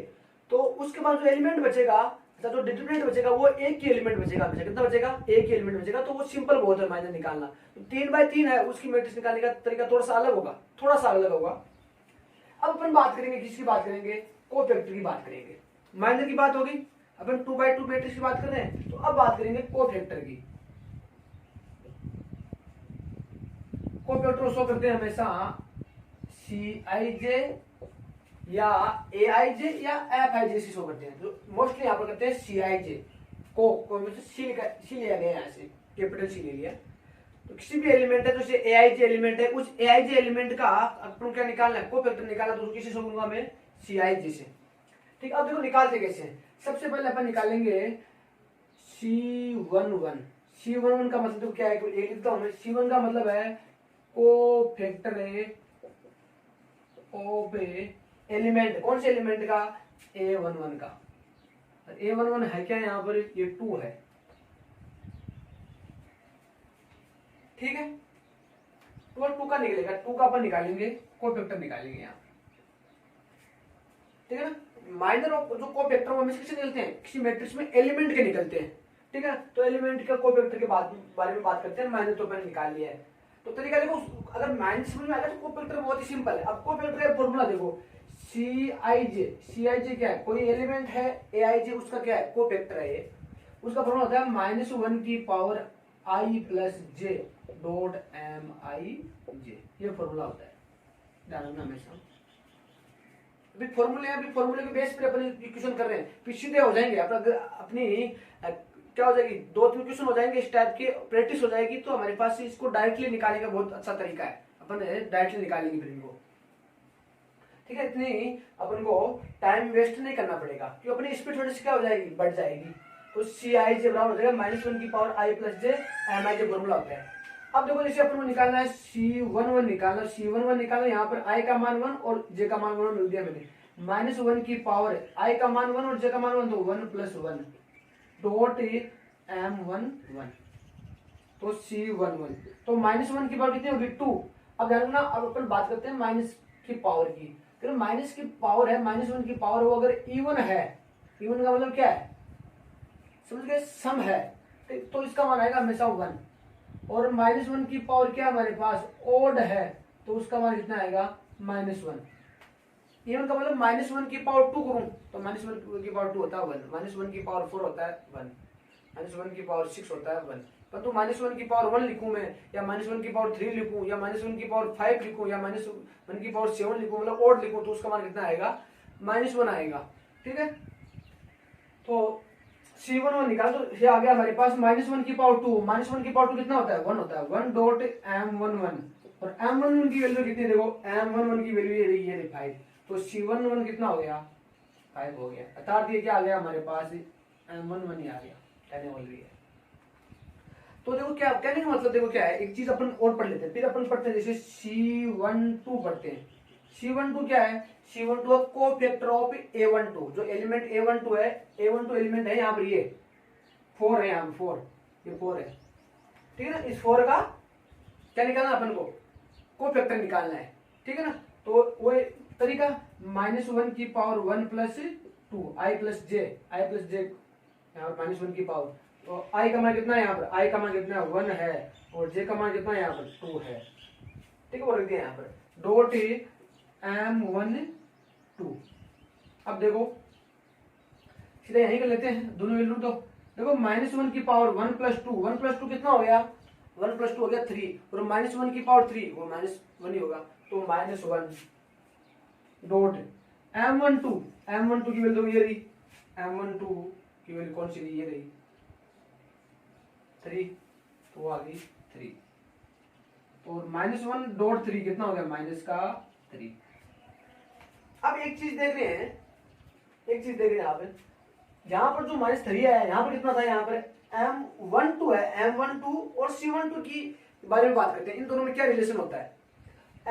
तो उसके बाद जो एलिमेंट बचेगा, जो डिटरमिनेंट बचेगा, वो एक ही एलिमेंट बचेगा, कितना बचेगा, एक ही एलिमेंट बचेगा, तो वो सिंपल बहुत है माइनर निकालना। तो 3/3 है, उसकी मैट्रिक्स निकालने का तरीका थोड़ा सा अलग होगा। अब अपन बात करेंगे, किसकी बात करेंगे, कोफैक्टर की बात करेंगे। माइनर की बात होगी, अपन 2/2 मैट्रिक्स की बात कर रहे हैं, तो अब बात करेंगे कोफैक्टर की। कोफैक्टर शो करते हैं हमेशा Cij या Aij या Fij से शो करते हैं, जो मोस्टली यहाँ पर करते हैं Cij को सी लिया गया, यहाँ से कैपिटल सी ले लिया। तो किसी भी एलिमेंट है, तो Aij एलिमेंट है, उस Aij एलिमेंट का अपन क्या निकालना है, कोफैक्टर निकालना, तो किसे शो करूंगा मैं, Cij से। ठीक, अब देखो निकालते कैसे। सबसे पहले अपन निकालेंगे C11। C11 का मतलब क्या है, एक लिखता हूं मैं, C1 का मतलब है कोफैक्टर ऑफ एलिमेंट, कौन से एलिमेंट का, A11 का। A11 है क्या यहाँ पर, ये 2 है, ठीक है, 2 का निकलेगा, 2 का अपन निकालेंगे, कोफैक्टर निकालेंगे यहाँ, ठीक है ना। माइनर ऑफ जो कोफैक्टर वो हमेशा किसे निकलते हैं, किसी मैट्रिक्स में एलिमेंट के निकलते हैं, ठीक है। तो एलिमेंट का कोफैक्टर के बारे में बात करते हैं। माइनर तो मैंने निकाल लिया है, तो तरीका देखो, अगर माइनर समझ में आएगा तो कोफैक्टर बहुत ही सिंपल है। अब कोफैक्टर का फॉर्मूला देखो, Cij क्या है, कोई एलिमेंट है Aij, उसका क्या है, कोफैक्टर है ये, उसका फॉर्मूला होता है -1 की power i plus j dot Mij, ये फॉर्मूला होता है, ध्यान रखना हमेशा। अभी फॉर्मूले के बेस पे अपन इक्वेशन कर रहे हैं, फिर सीधे हो जाएंगे अपनी क्या हो जाएगी, 2-3 क्वेश्चन हो जाएंगे, इस टाइप के प्रैक्टिस हो जाएगी, तो हमारे पास इसको डायरेक्टली निकालने का बहुत अच्छा तरीका है। अपन डायरेक्टली निकालेंगे फिर इनको, ठीक है। इतनी अपन को टाइम वेस्ट नहीं करना पड़ेगा, क्योंकि अपनी स्पीड थोड़ी सी क्या हो जाएगी, बढ़ जाएगी। तो सी आई जे बराबर हो जाएगा -1 की पावर आई प्लस जे, एम आई जे फॉर्मूला होता है। अब देखो जैसे अपन को निकालना है C11 निकालना, C11 निकालना, यहाँ पर आई का मान 1 और जे का मान 1 मिल दिया मैंने, -1 की पावर आई का मान 1 और जे का मान 1, तो 1 + 1 डॉट M11, तो C11, तो -1 की पावर कितनी होगी 2। अब ध्यान रखना, अब अपन बात करते हैं माइनस की पावर की। तो माइनस की पावर है, -1 की पावर वो अगर इवन है, इवन का मतलब क्या है, समझ गए, सम है, तो इसका मान आएगा हमेशा 1। और -1 की पावर क्या हमारे पास, ओड है, तो उसका मान कितना आएगा, -1। इवन का मतलब -1 की पावर 2 करूं तो -1 की पावर 2 होता है 1, -1 की पावर 4 होता है 1, -1 की पावर 6 होता है 1। परंतु -1 की पावर 1 लिखूं मैं, या -1 की पावर 3 लिखूं, या -1 की पावर 5 लिखूं, या -1 की पावर 7 लिखूं, मतलब ओड लिखूं, तो उसका मान कितना आएगा, -1 आएगा, ठीक है। तो C11 निकाल, तो ये आ गया हमारे पास -1 की पावर 2, -1 की पावर 2 कितना होता है, 1 होता है, 1 डॉट M11, और M11 की वैल्यू कितनी, देखो M11 की वैल्यू ये 5, तो C11 कितना हो गया, 5 हो गया। अर्थात ये क्या आ गया हमारे पास, M11 ही आ गया, कहने वाली है। तो देखो क्या कहने का मतलब, देखो क्या है, एक चीज अपन और पढ़ लेते हैं, फिर अपन पढ़ते हैं, जैसे C12 पढ़ते हैं। C12 क्या है, C12 कोफैक्टर ऑफ A12, जो एलिमेंट A12 है, A12 एलिमेंट है यहाँ पर, ये 4 है, यहाँ 4, ये 4 है, ठीक है ना। इस 4 का क्या निकालना अपन को, कोफैक्टर निकालना है, ठीक है ना। तो वो तरीका -1 की पावर 1 + 2 आई प्लस जे, यहाँ पर -1 की पावर, तो आई का मान कितना है, यहाँ पर आई का मान कितना है, 1 है, और जे का मान कितना है, यहाँ पर 2 है, ठीक है। वो रख दिया यहाँ पर डॉट M12। अब देखो सीधा यही कर लेते हैं, दोनों वैल्यू। तो देखो -1 की पावर 1 + 2, 1 + 2 कितना हो गया, 1 + 2 हो गया 3, और -1 की पावर 3, वो -1 ही होगा, तो -1 डॉट M12 की वैल्यू ये रही, M12 की वैल्यू कौन सी रही, ये रही 3, तो वो आ गई 3, और -1 डॉट 3 कितना हो गया, -3। अब एक चीज देख रहे हैं, यहाँ पे, यहाँ पर जो -3 है, यहाँ पर कितना था, यहाँ पर M12 है, M12 और C12 की बारे में बात करते हैं, इन दोनों में क्या रिलेशन होता है।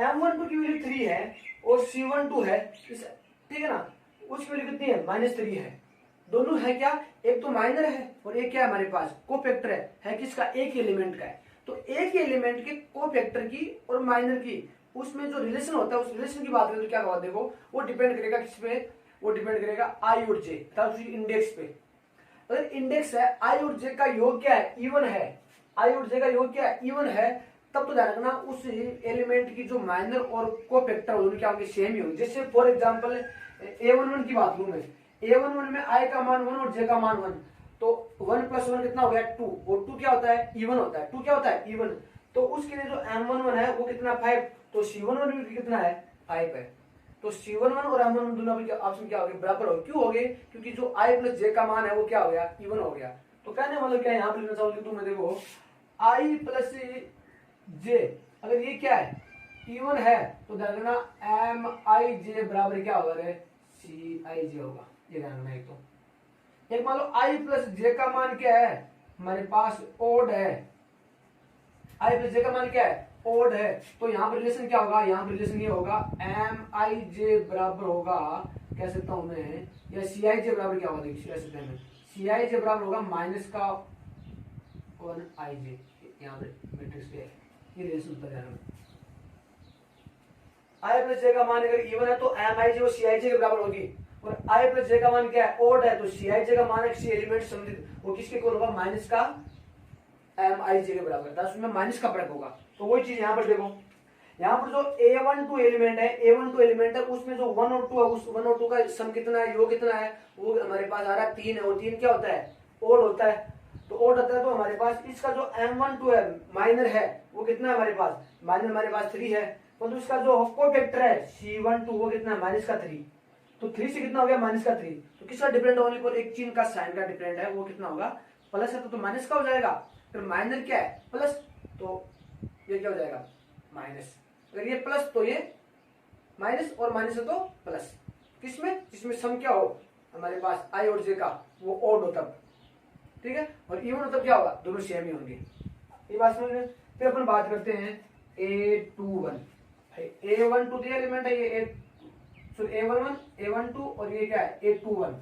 M12 की वैल्यू 3 है और C12 है, ठीक है ना, उसकी वैल्यू कितनी है, -3 है। दोनों है क्या, एक तो माइनर है और एक क्या है हमारे पास, कोफैक्टर है किसका, एक ही एलिमेंट का है। तो एक ही एलिमेंट के कोफैक्टर की और माइनर की, उसमें जो रिलेशन होता है, उस रिलेशन की बात करें तो क्या होगा, देखो वो डिपेंड करेगा किस पे, वो डिपेंड करेगा आई और जे, इंडेक्स पे। अगर इंडेक्स है, आई और जे का योग क्या है, इवन है, आई और जे का योग क्या है, इवन है, तब तो ध्यान रखना उस एलिमेंट की जो माइनर और कोफैक्टर होंगे क्या होंगे, सेम ही होंगे। जैसे फॉर एग्जांपल A11 की बात करूं मैं, A11 में आई का मान 1 और जे का मान 1, तो 1 + 1 कितना हो गया 2, और 2 क्या होता है, इवन होता है, 2 क्या होता है, इवन। तो उसके लिए जो M11 है वो कितना 5, तो C11 भी कितना है, 5 है। तो C11 और M11 दोनों ऑप्शन क्या हो गए, बराबर हो गए। क्यों हो गए, क्योंकि जो I + J का मान है वो क्या हो गया, इवन हो गया। तो कहने मतलब क्या है, यहाँ पर लिखना चाहूंगी तुम, देखो I + J अगर ये क्या है, इवन है, तो ध्यान रखना MIJ बराबर क्या होगा, CIJ होगा, ये ध्यान रखना। एक मान लो I + J का मान क्या है, हमारे पास ओड है, I + J का मान क्या है, ओड है, तो यहाँ पर रिलेशन क्या होगा, यहाँ पर रिलेशन ये होगा MIJ बराबर होगा, कह सकता हूं मैं, या CIJ बराबर क्या होगा, कह सकते हैं CIJ बराबर होगा -1IJ, यहाँ पे मैट्रिक्स पे ये रिलेशन होता है। I + J का मान अगर इवन है तो MIJ और CIJ के बराबर होगी, और I + J का मान क्या है, ओड है, तो CIJ का मान है किसी एलिमेंट संबंधित, वो किसके इक्वल होगा, माइनस का MIJ के बराबर, था उसमें माइनस का फर्क होगा। तो वही चीज यहाँ पर देखो, यहाँ पर जो A12 एलिमेंट है, उसमें जो 1 और 2 है, उस 1 और 2 का सम कितना है, योग कितना है, वो हमारे पास आ रहा है 3 है, और 3 क्या होता है, ओड होता है। तो ओड होता है, तो हमारे पास इसका जो M12 है, माइनर है, वो कितना है हमारे पास, माइनर हमारे पास 3 है, तो इसका जो कोफैक्टर है C12 वो कितना है, -3, तो 3 से कितना हो गया, -3। तो किसका डिपेंड ओनली पर एक चिन्ह का साइन का डिपेंड है, वो कितना होगा, प्लस है, तो माइनस का हो जाएगा, फिर माइनर क्या है, प्लस, तो ये क्या हो जाएगा, माइनस। अगर ये प्लस तो ये माइनस, और माइनस है तो प्लस। किसमें? जिसमें सम क्या हो हमारे पास आई और जे का, वो ओड हो तब, ठीक है। और इवन हो तब क्या होगा, दोनों सेम ही होंगे। ये बात समझ में। फिर अपन बात करते हैं A21, A12 तो एलिमेंट है, ये A11 A12 और ये क्या है A21,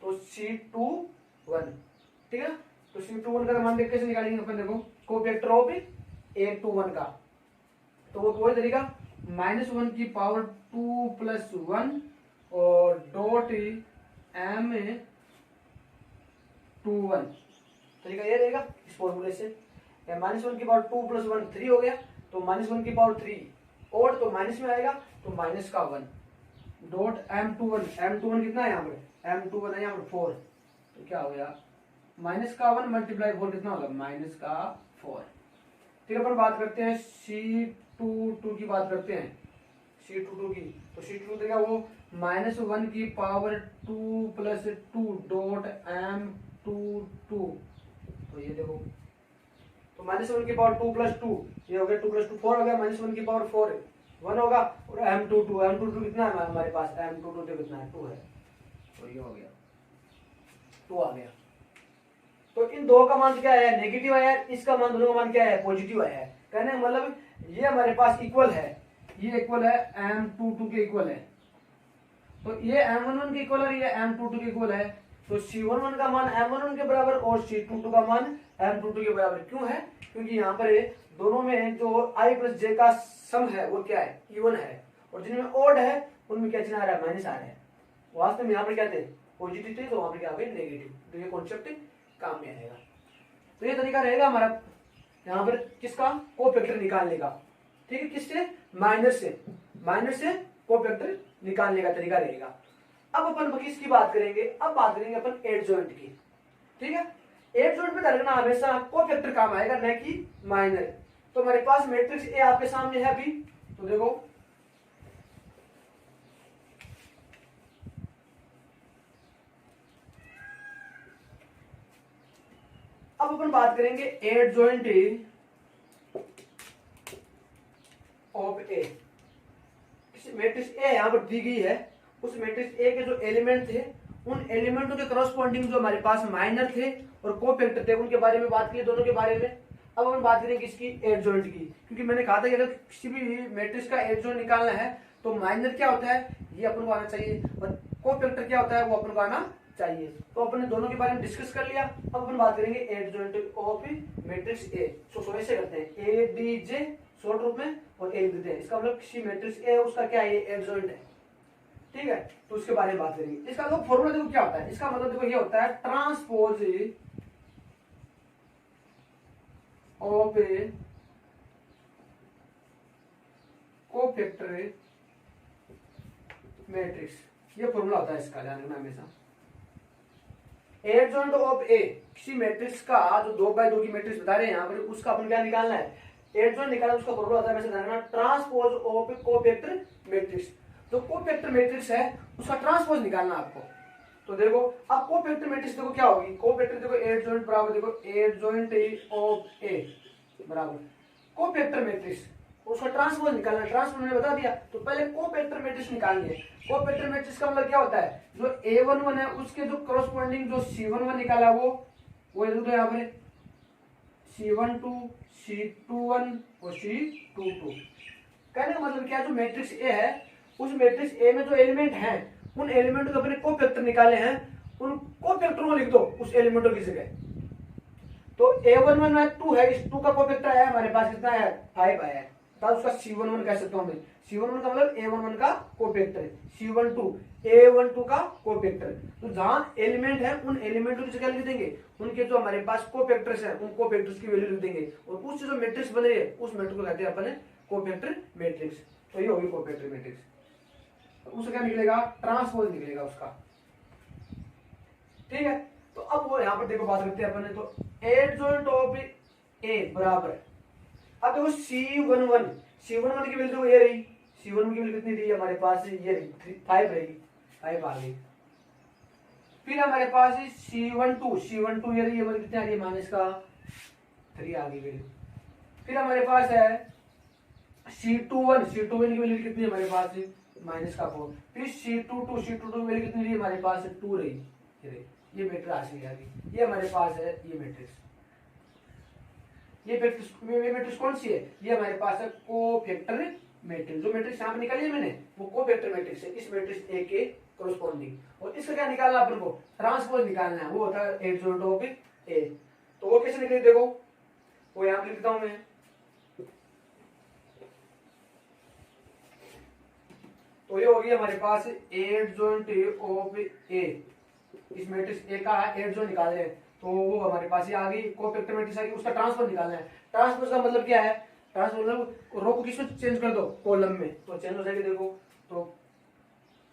तो C21, ठीक है। तो C21 का मान देख कैसे निकालेंगे अपन, देखो कोफैक्टर ऑफ A21 का, तो वो वही तरीका -1 की पावर 2 + 1 और डॉट M21 तरीका ये रहेगा इस फॉर्मूले से। -1 की पावर 2 + 1 3 हो गया, तो -1 की पावर 3 और तो माइनस में आएगा, तो माइनस का 1 डॉट M21 कितना है यहाँ पर, M21 है यहाँ पर 4, तो क्या हो गया -1 × 4 कितना होगा -4। फिर अपन बात करते हैं C22 की बात करते हैं, C22 की, तो C22 देगा वो -1 की पावर 2 + 2 डॉट M22, तो ये देखो, तो -1 की पावर 2 + 2 ये हो गया, 2 + 2 4 हो गया, -1 की पावर 4 1 होगा, और M22 कितना है हमारे पास, M22 तो कितना है 2 है, तो ये हो गया 2 आ गया। तो इन दो का मान क्या है, नेगेटिव आया है, इसका मान दोनों का मान क्या है, पॉजिटिव आया है। कहने का मतलब ये हमारे पास इक्वल है, ये इक्वल है M22 के इक्वल है, तो ये M11 के इक्वल है, ये M22 के इक्वल है, तो C11 का मान M11 के बराबर और C22 का मान M22 के बराबर। क्यों है? क्योंकि यहाँ पर दोनों में जो I + J का सम है वो क्या है, इवन है, और जिनमें ओड है उनमें क्या चिन्ह आ रहा है, माइनस आ रहा है। वास्तव में यहाँ पर क्या थे, पॉजिटिव थे, तो वहां पर क्या हो गया नेगेटिव, तो ये कॉन्सेप्ट काम में आएगा। तो ये तरीका रहेगा हमारा यहाँ पर किसका, कोफैक्टर निकालने का, ठीक है। किससे, माइनस से कोफैक्टर निकालने का तरीका रहेगा। अब अपन किसकी बात करेंगे, अब बात करेंगे अपन एडजॉइंट की, ठीक है। एडजॉइंट में रखना हमेशा कोफैक्टर काम आएगा, न कि माइनर। तो हमारे पास मैट्रिक्स ए आपके सामने है अभी, तो देखो अब अपन बात करेंगे adjoint of a. Matrix A यहां पर दी गई है, उस मैट्रिक्स ए के जो एलिमेंट थे उन एलिमेंटों के करस्पॉन्डिंग जो हमारे पास माइनर थे और कोफैक्टर थे उनके बारे में बात की, दोनों के बारे में। अब हम बात करेंगे किसकी, एडजॉइंट की, क्योंकि मैंने कहा था कि अगर किसी भी मैट्रिक्स का एडजॉइंट निकालना है तो माइनर क्या होता है ये अपन को आना चाहिए, और कोफैक्टर क्या होता है वो अपन को आना चाहिए। तो अपन ने दोनों के बारे में डिस्कस कर लिया। अब अपन बात करेंगे एडजॉइंट ऑफ मैट्रिक्स ए। सो ऐसे करते हैं ए डी जे शॉर्ट रूप में और ए देते हैं, इसका मतलब किसी मैट्रिक्स ए उसका क्या है, एडजॉइंट है, ठीक है। तो उसके बारे में बात करेंगे। इसका तो फॉर्मूला देखो क्या होता है, इसका मतलब देखो ये होता है transpose of A cofactor matrix, ये फॉर्मूला होता है इसका, ध्यान रखना हमेशा। एडजॉइंट ऑफ ए, किसी मैट्रिक्स का जो 2x2 की मैट्रिक्स बता रहे हैं यहाँ पर, उसका अपन क्या निकालना है, एडजॉइंट निकालना, उसका फॉर्मूला होता है वैसे ध्यान रखना, ट्रांसपोज ऑफ कोफैक्टर मैट्रिक्स। जो कोफैक्टर मैट्रिक्स है उसका ट्रांसपोज निकालना आपको। तो देखो अब कोफैक्टर मैट्रिक्स देखो क्या होगी, कोफैक्टर देखो एडजॉइंट बराबर देखो एडजॉइंट ऑफ ए बराबर कोफैक्टर मैट्रिक्स, उसका ट्रांसपोज निकालना। ट्रांसपोज मैंने बता दिया, तो पहले कोफैक्टर मैट्रिक्स निकालनी है। कोफैक्टर मैट्रिक्स का मतलब क्या होता है, जो A11 है उसके जो करस्पॉन्डिंग जो C11 निकाला वो देखो यहाँ पर C12 C21 और C22। कहने का मतलब क्या, जो मैट्रिक्स ए है उस मैट्रिक्स ए में जो एलिमेंट हैं उन एलिमेंटों के अपने कोफैक्टर निकाले हैं, उन कोफैक्टरों को लिख दो उस एलिमेंटों की जगह। तो A11 में 2 है, इस 2 का कोफैक्टर आया हमारे पास कितना है, 5 आया है, तो उसका C11 कह सकता हूं मैं। C11 का मतलब A11 का कोफैक्टर है, C12 A12 का कोफैक्टर। तो जहां एलिमेंट है उन एलिमेंटों की जगह लिख देंगे उनके जो हमारे पास कोफैक्टर्स हैं, उन कोफैक्टर्स की वैल्यू लिख देंगे, और उस जो मैट्रिक्स बन रही है उस मैट्रिक्स को कहते हैं अपन कोफैक्टर मैट्रिक्स। तो ये होगी कोफैक्टर मैट्रिक्स। उसका क्या निकलेगा, ट्रांसपोज निकलेगा उसका, ठीक है। तो अब वो यहां पर देखो बात करते हैं अपन, तो एडजॉइंट ऑफ ए बराबर, अब देखो C11 की वैल्यू ये रही, C11 की वैल्यू कितनी रही हमारे पास, ये रही 5 रहेगी, 5 आ गई। फिर हमारे पास C12 ये रही, हमारी कितनी आ रही है, -3 आ गई वैल्यू। फिर हमारे पास है C21 की वैल्यू कितनी है हमारे पास -4। फिर C22 की वैल्यू कितनी रही हमारे पास 2 रही। ये मैट्रिक्स हासिल आ गई। ये हमारे पास है ये मैट्रिक्स। ये मैट्रिक्स कौन सी है? ये हमारे पास है कोफैक्टर मैट्रिक्स। जो मैट्रिक्स यहाँ पे निकाली है मैंने वो कोफैक्टर मैट्रिक्स है, इस मैट्रिक्स ए के कोरोस्पोंडिंग। और इसका क्या निकालना अपन को? ट्रांसपोज निकालना है, वो होता है एडजॉइंट ऑफ ए। तो वो कैसे निकले देखो, वो यहाँ पे लिखता हूं मैं। तो ये होगी हमारे पास एडजॉइंट ऑफ ए। इस मैट्रिक्स ए का एडजॉइंट निकाल रहे हैं तो वो हमारे पास ये आ गई कोफैक्टर मैट्रिक्स आ गई। उसका ट्रांसपोज निकालना है। ट्रांसपोज का मतलब क्या है? ट्रांसपोज मतलब रो को किसमें चेंज कर दो? कॉलम में। तो चेंज हो जाएगी देखो, तो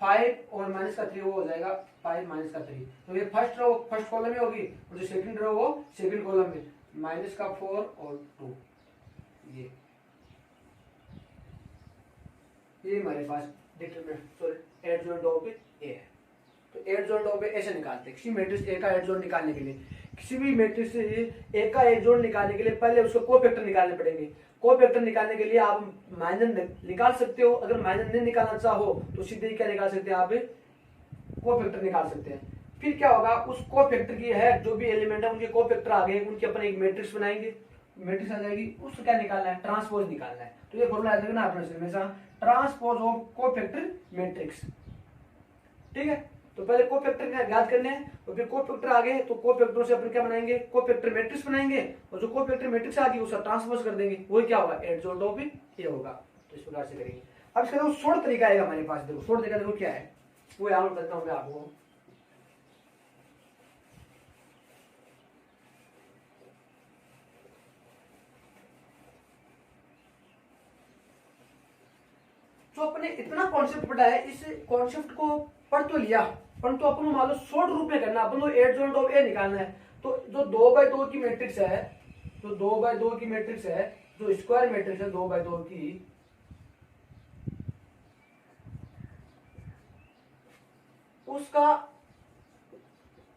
5 और -3 वो हो जाएगा 5 -3। तो ये फर्स्ट रो फर्स्ट कॉलम में होगी और जो सेकंड रो वो सेकंड कॉलम में, -4 और 2। ये हमारे पास एडजॉइंट ऑफ ए है। तो एडजॉइंट ऑफ ए ऐसे निकालते हैं। किसी मैट्रिक्स ए का एडजॉइंट निकालने के लिए, किसी भी मैट्रिक्स ए का एडजॉइंट निकालने के लिए पहले उसको कोफैक्टर निकालने पड़ेंगे। कोफैक्टर निकालने के लिए आप माइनर निकाल सकते हो। अगर माइनर नहीं निकालना चाहो तो सीधे क्या निकाल सकते हैं? आप कोफैक्टर निकाल सकते हैं। फिर क्या होगा? उस कोफैक्टर की है जो भी एलिमेंट है उनके कोफैक्टर आ गए, उनके अपने एक मैट्रिक्स बनाएंगे, मैट्रिक्स आ जाएगी। उसको क्या निकालना है? ट्रांसपोज निकालना है। तो ये फॉर्मूला याद रखना आपने हमेशा, ट्रांसपोज ऑफ कोफैक्टर मैट्रिक्स। ठीक है, तो पहले कोफैक्टर याद करने हैं और फिर कोफैक्टर आ गए तो कोफैक्टरों से अपन क्या बनाएंगे? कोफैक्टर मैट्रिक्स बनाएंगे और जो कोफैक्टर मैट्रिक्स आ गई उसका ट्रांसपोज कर देंगे, वो क्या होगा? एडजॉइंट ऑफ ए होगा। तो इस प्रकार से करेंगे। अब इसका शॉर्ट तरीका आएगा हमारे पास। देखो शॉर्ट तरीका देखो क्या है, वो याद बताता हूं मैं आपको। जो अपने इतना कॉन्सेप्ट पढ़ा है, इस कॉन्सेप्ट को पढ़ तो लिया, परंतु अपन मान लो शॉर्ट रूप में करना, अपन को एडजॉइंट ऑफ ए निकालना है। तो जो 2x2 की मैट्रिक्स है, जो 2x2 की मैट्रिक्स है, जो स्क्वायर मैट्रिक्स है 2x2 की, उसका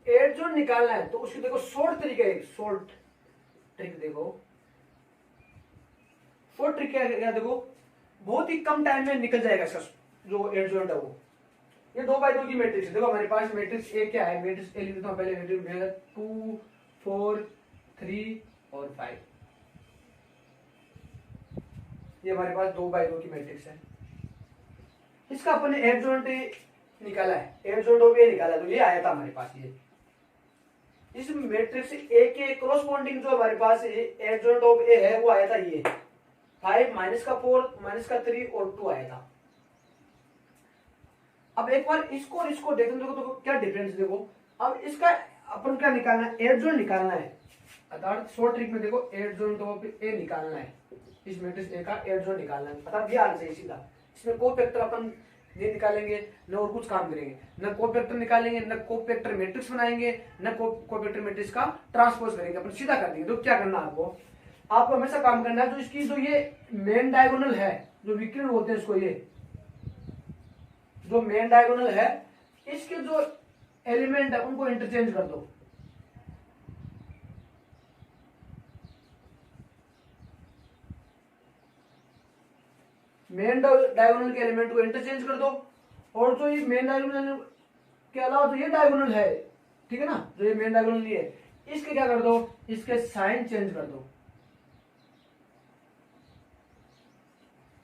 एडजॉइंट निकालना है। तो उसकी देखो शॉर्ट तरीका है, शॉर्ट ट्रिक देखो। शॉर्ट ट्रिक क्या है देखो, बहुत ही कम टाइम में निकल जाएगा इसका जो एडजॉइंट है वो। ये 2x2 की मैट्रिक्स है। देखो हमारे पास मैट्रिक्स ए क्या है? मैट्रिक्स ए लिख देता हूं पहले। मैट्रिक्स 2 4 3 और 5। ये हमारे पास 2x2 की मैट्रिक्स है। इसका अपन ने एडजॉइंट निकाला है, एडजॉइंट ऑफ ए निकाला, तो ये आया था हमारे पास। ये इस मैट्रिक्स ए के कोरोस्पोंडिंग जो हमारे पास एडजॉइंट ऑफ ए है वो आया था ये 5 -4 -3 और 2 आया था। अब एक बार इसको और इसको देखने देखो तो क्या डिफरेंस देखो। अब इसका अपन क्या निकालना है? एडजॉइंट निकालना है। अर्थात शॉर्ट ट्रिक में देखो एडजॉइंट ऑफ ए निकालना है। इस मैट्रिक्स ए का एडजॉइंट निकालना है। अर्थात ये आना चाहिए सीधा। इसमें कोफैक्टर अपन नहीं निकालेंगे, न और कुछ काम करेंगे, न कोफैक्टर निकालेंगे, न कोफैक्टर मैट्रिक्स बनाएंगे, न कोफैक्टर मैट्रिक्स का ट्रांसपोज करेंगे, अपन सीधा कर देंगे। तो क्या करना है आपको हमेशा काम करना है, जो इसकी जो ये मेन डायगोनल है, जो विकर्ण बोलते हैं इसको, ये जो मेन डायगोनल है, इसके जो एलिमेंट है उनको इंटरचेंज कर दो। मेन डायगोनल के एलिमेंट को इंटरचेंज कर दो। और जो ये मेन डायगोनल के अलावा जो ये डायगोनल है, ठीक है ना, जो ये मेन डायगोनल नहीं है, इसके क्या कर दो? इसके साइन चेंज कर दो।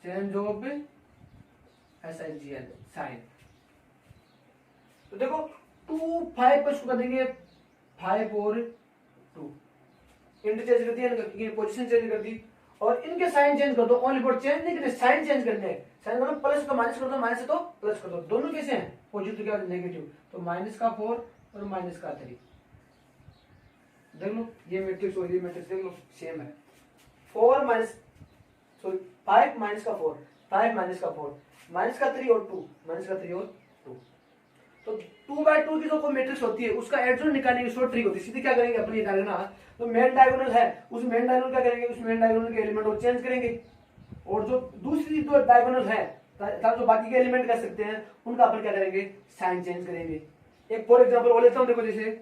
Change of SIGN sign. तो देखो 2 5 पर इसको कर देंगे 5 और 2 इंटरचेंज कर दिया, पोजीशन चेंज कर दी और इनके साइन चेंज कर दो। ओनली फॉर चेंज नहीं करने, साइन चेंज करने हैं। साइन करो, प्लस तो माइनस कर दो, माइनस तो प्लस कर दो। दोनों कैसे हैं? पॉजिटिव क्या नेगेटिव। तो -4 और -3 देख लो। ये मैट्रिक्स और ये मैट्रिक्स देख लो सेम है। 5 -4 5 -4 -3 और 2 -3 और 2। तो 2x2 की जो कोई मैट्रिक्स होती है उसका एडजॉइंट निकालने की शॉर्ट ट्रिक होती है। सीधे क्या करेंगे अपनी डायगोनल, तो मेन डायगोनल है, उस मेन डायगोनल क्या करेंगे? उस मेन डायगोनल के एलिमेंट को चेंज करेंगे और जो दूसरी जो डायगोनल है, जो बाकी के एलिमेंट कर सकते हैं, उनका अपन क्या करेंगे? साइन चेंज करेंगे। एक फॉर एग्जांपल वो लेता हूं। देखो जैसे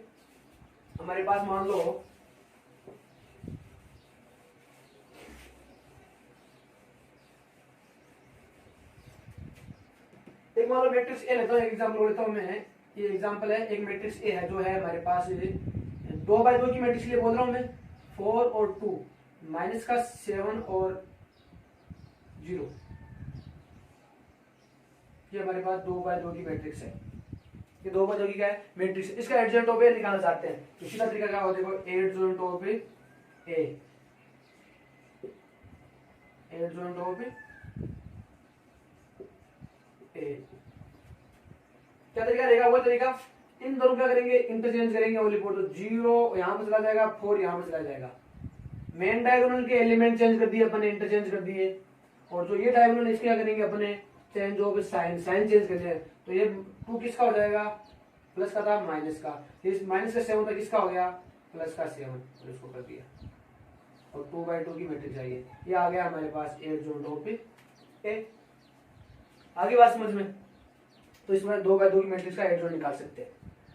हमारे पास मान लो मान लो मैट्रिक्स ए लेता हूँ, एक एग्जाम्पल लेता हूँ मैं, ये एग्जाम्पल है, एक मैट्रिक्स ए है जो है हमारे पास 2x2 की मैट्रिक्स लिए बोल रहा हूँ मैं, 4 और 2 माइनस का 7 और 0, ये हमारे पास 2x2 की मैट्रिक्स है। ये 2x2 की क्या है मैट्रिक्स, इसका एडजॉइंट ऑफ ए निकालना चाहते हैं तो सीधा तरीका क्या होगा, देखो adjoint of A, adjoint of A क्या तरीका रहेगा, वो तरीका इन दोनों क्या करेंगे, इंटरचेंज करेंगे ओनली फोर, तो 0 यहां पर चला जाएगा, 4 यहां पर चला जाएगा। मेन डायगोनल के एलिमेंट चेंज कर दिए अपने, इंटरचेंज कर दिए, और जो ये डायगोनल इसके क्या करेंगे अपने, change of sign, sign change कर दिया, तो ये 2 किसका हो जाएगा, प्लस का था माइनस का, इस माइनस का 7 था किसका हो गया, प्लस का 7, और इसको कर दिया, और 2x2 की मैट्रिक्स चाहिए, ये आ गया हमारे पास एडजॉइंट ऑफ ए। आगे बात समझ में, तो इसमें 2x2 की मैट्रिक्स का एडजॉइंट निकाल सकते हैं।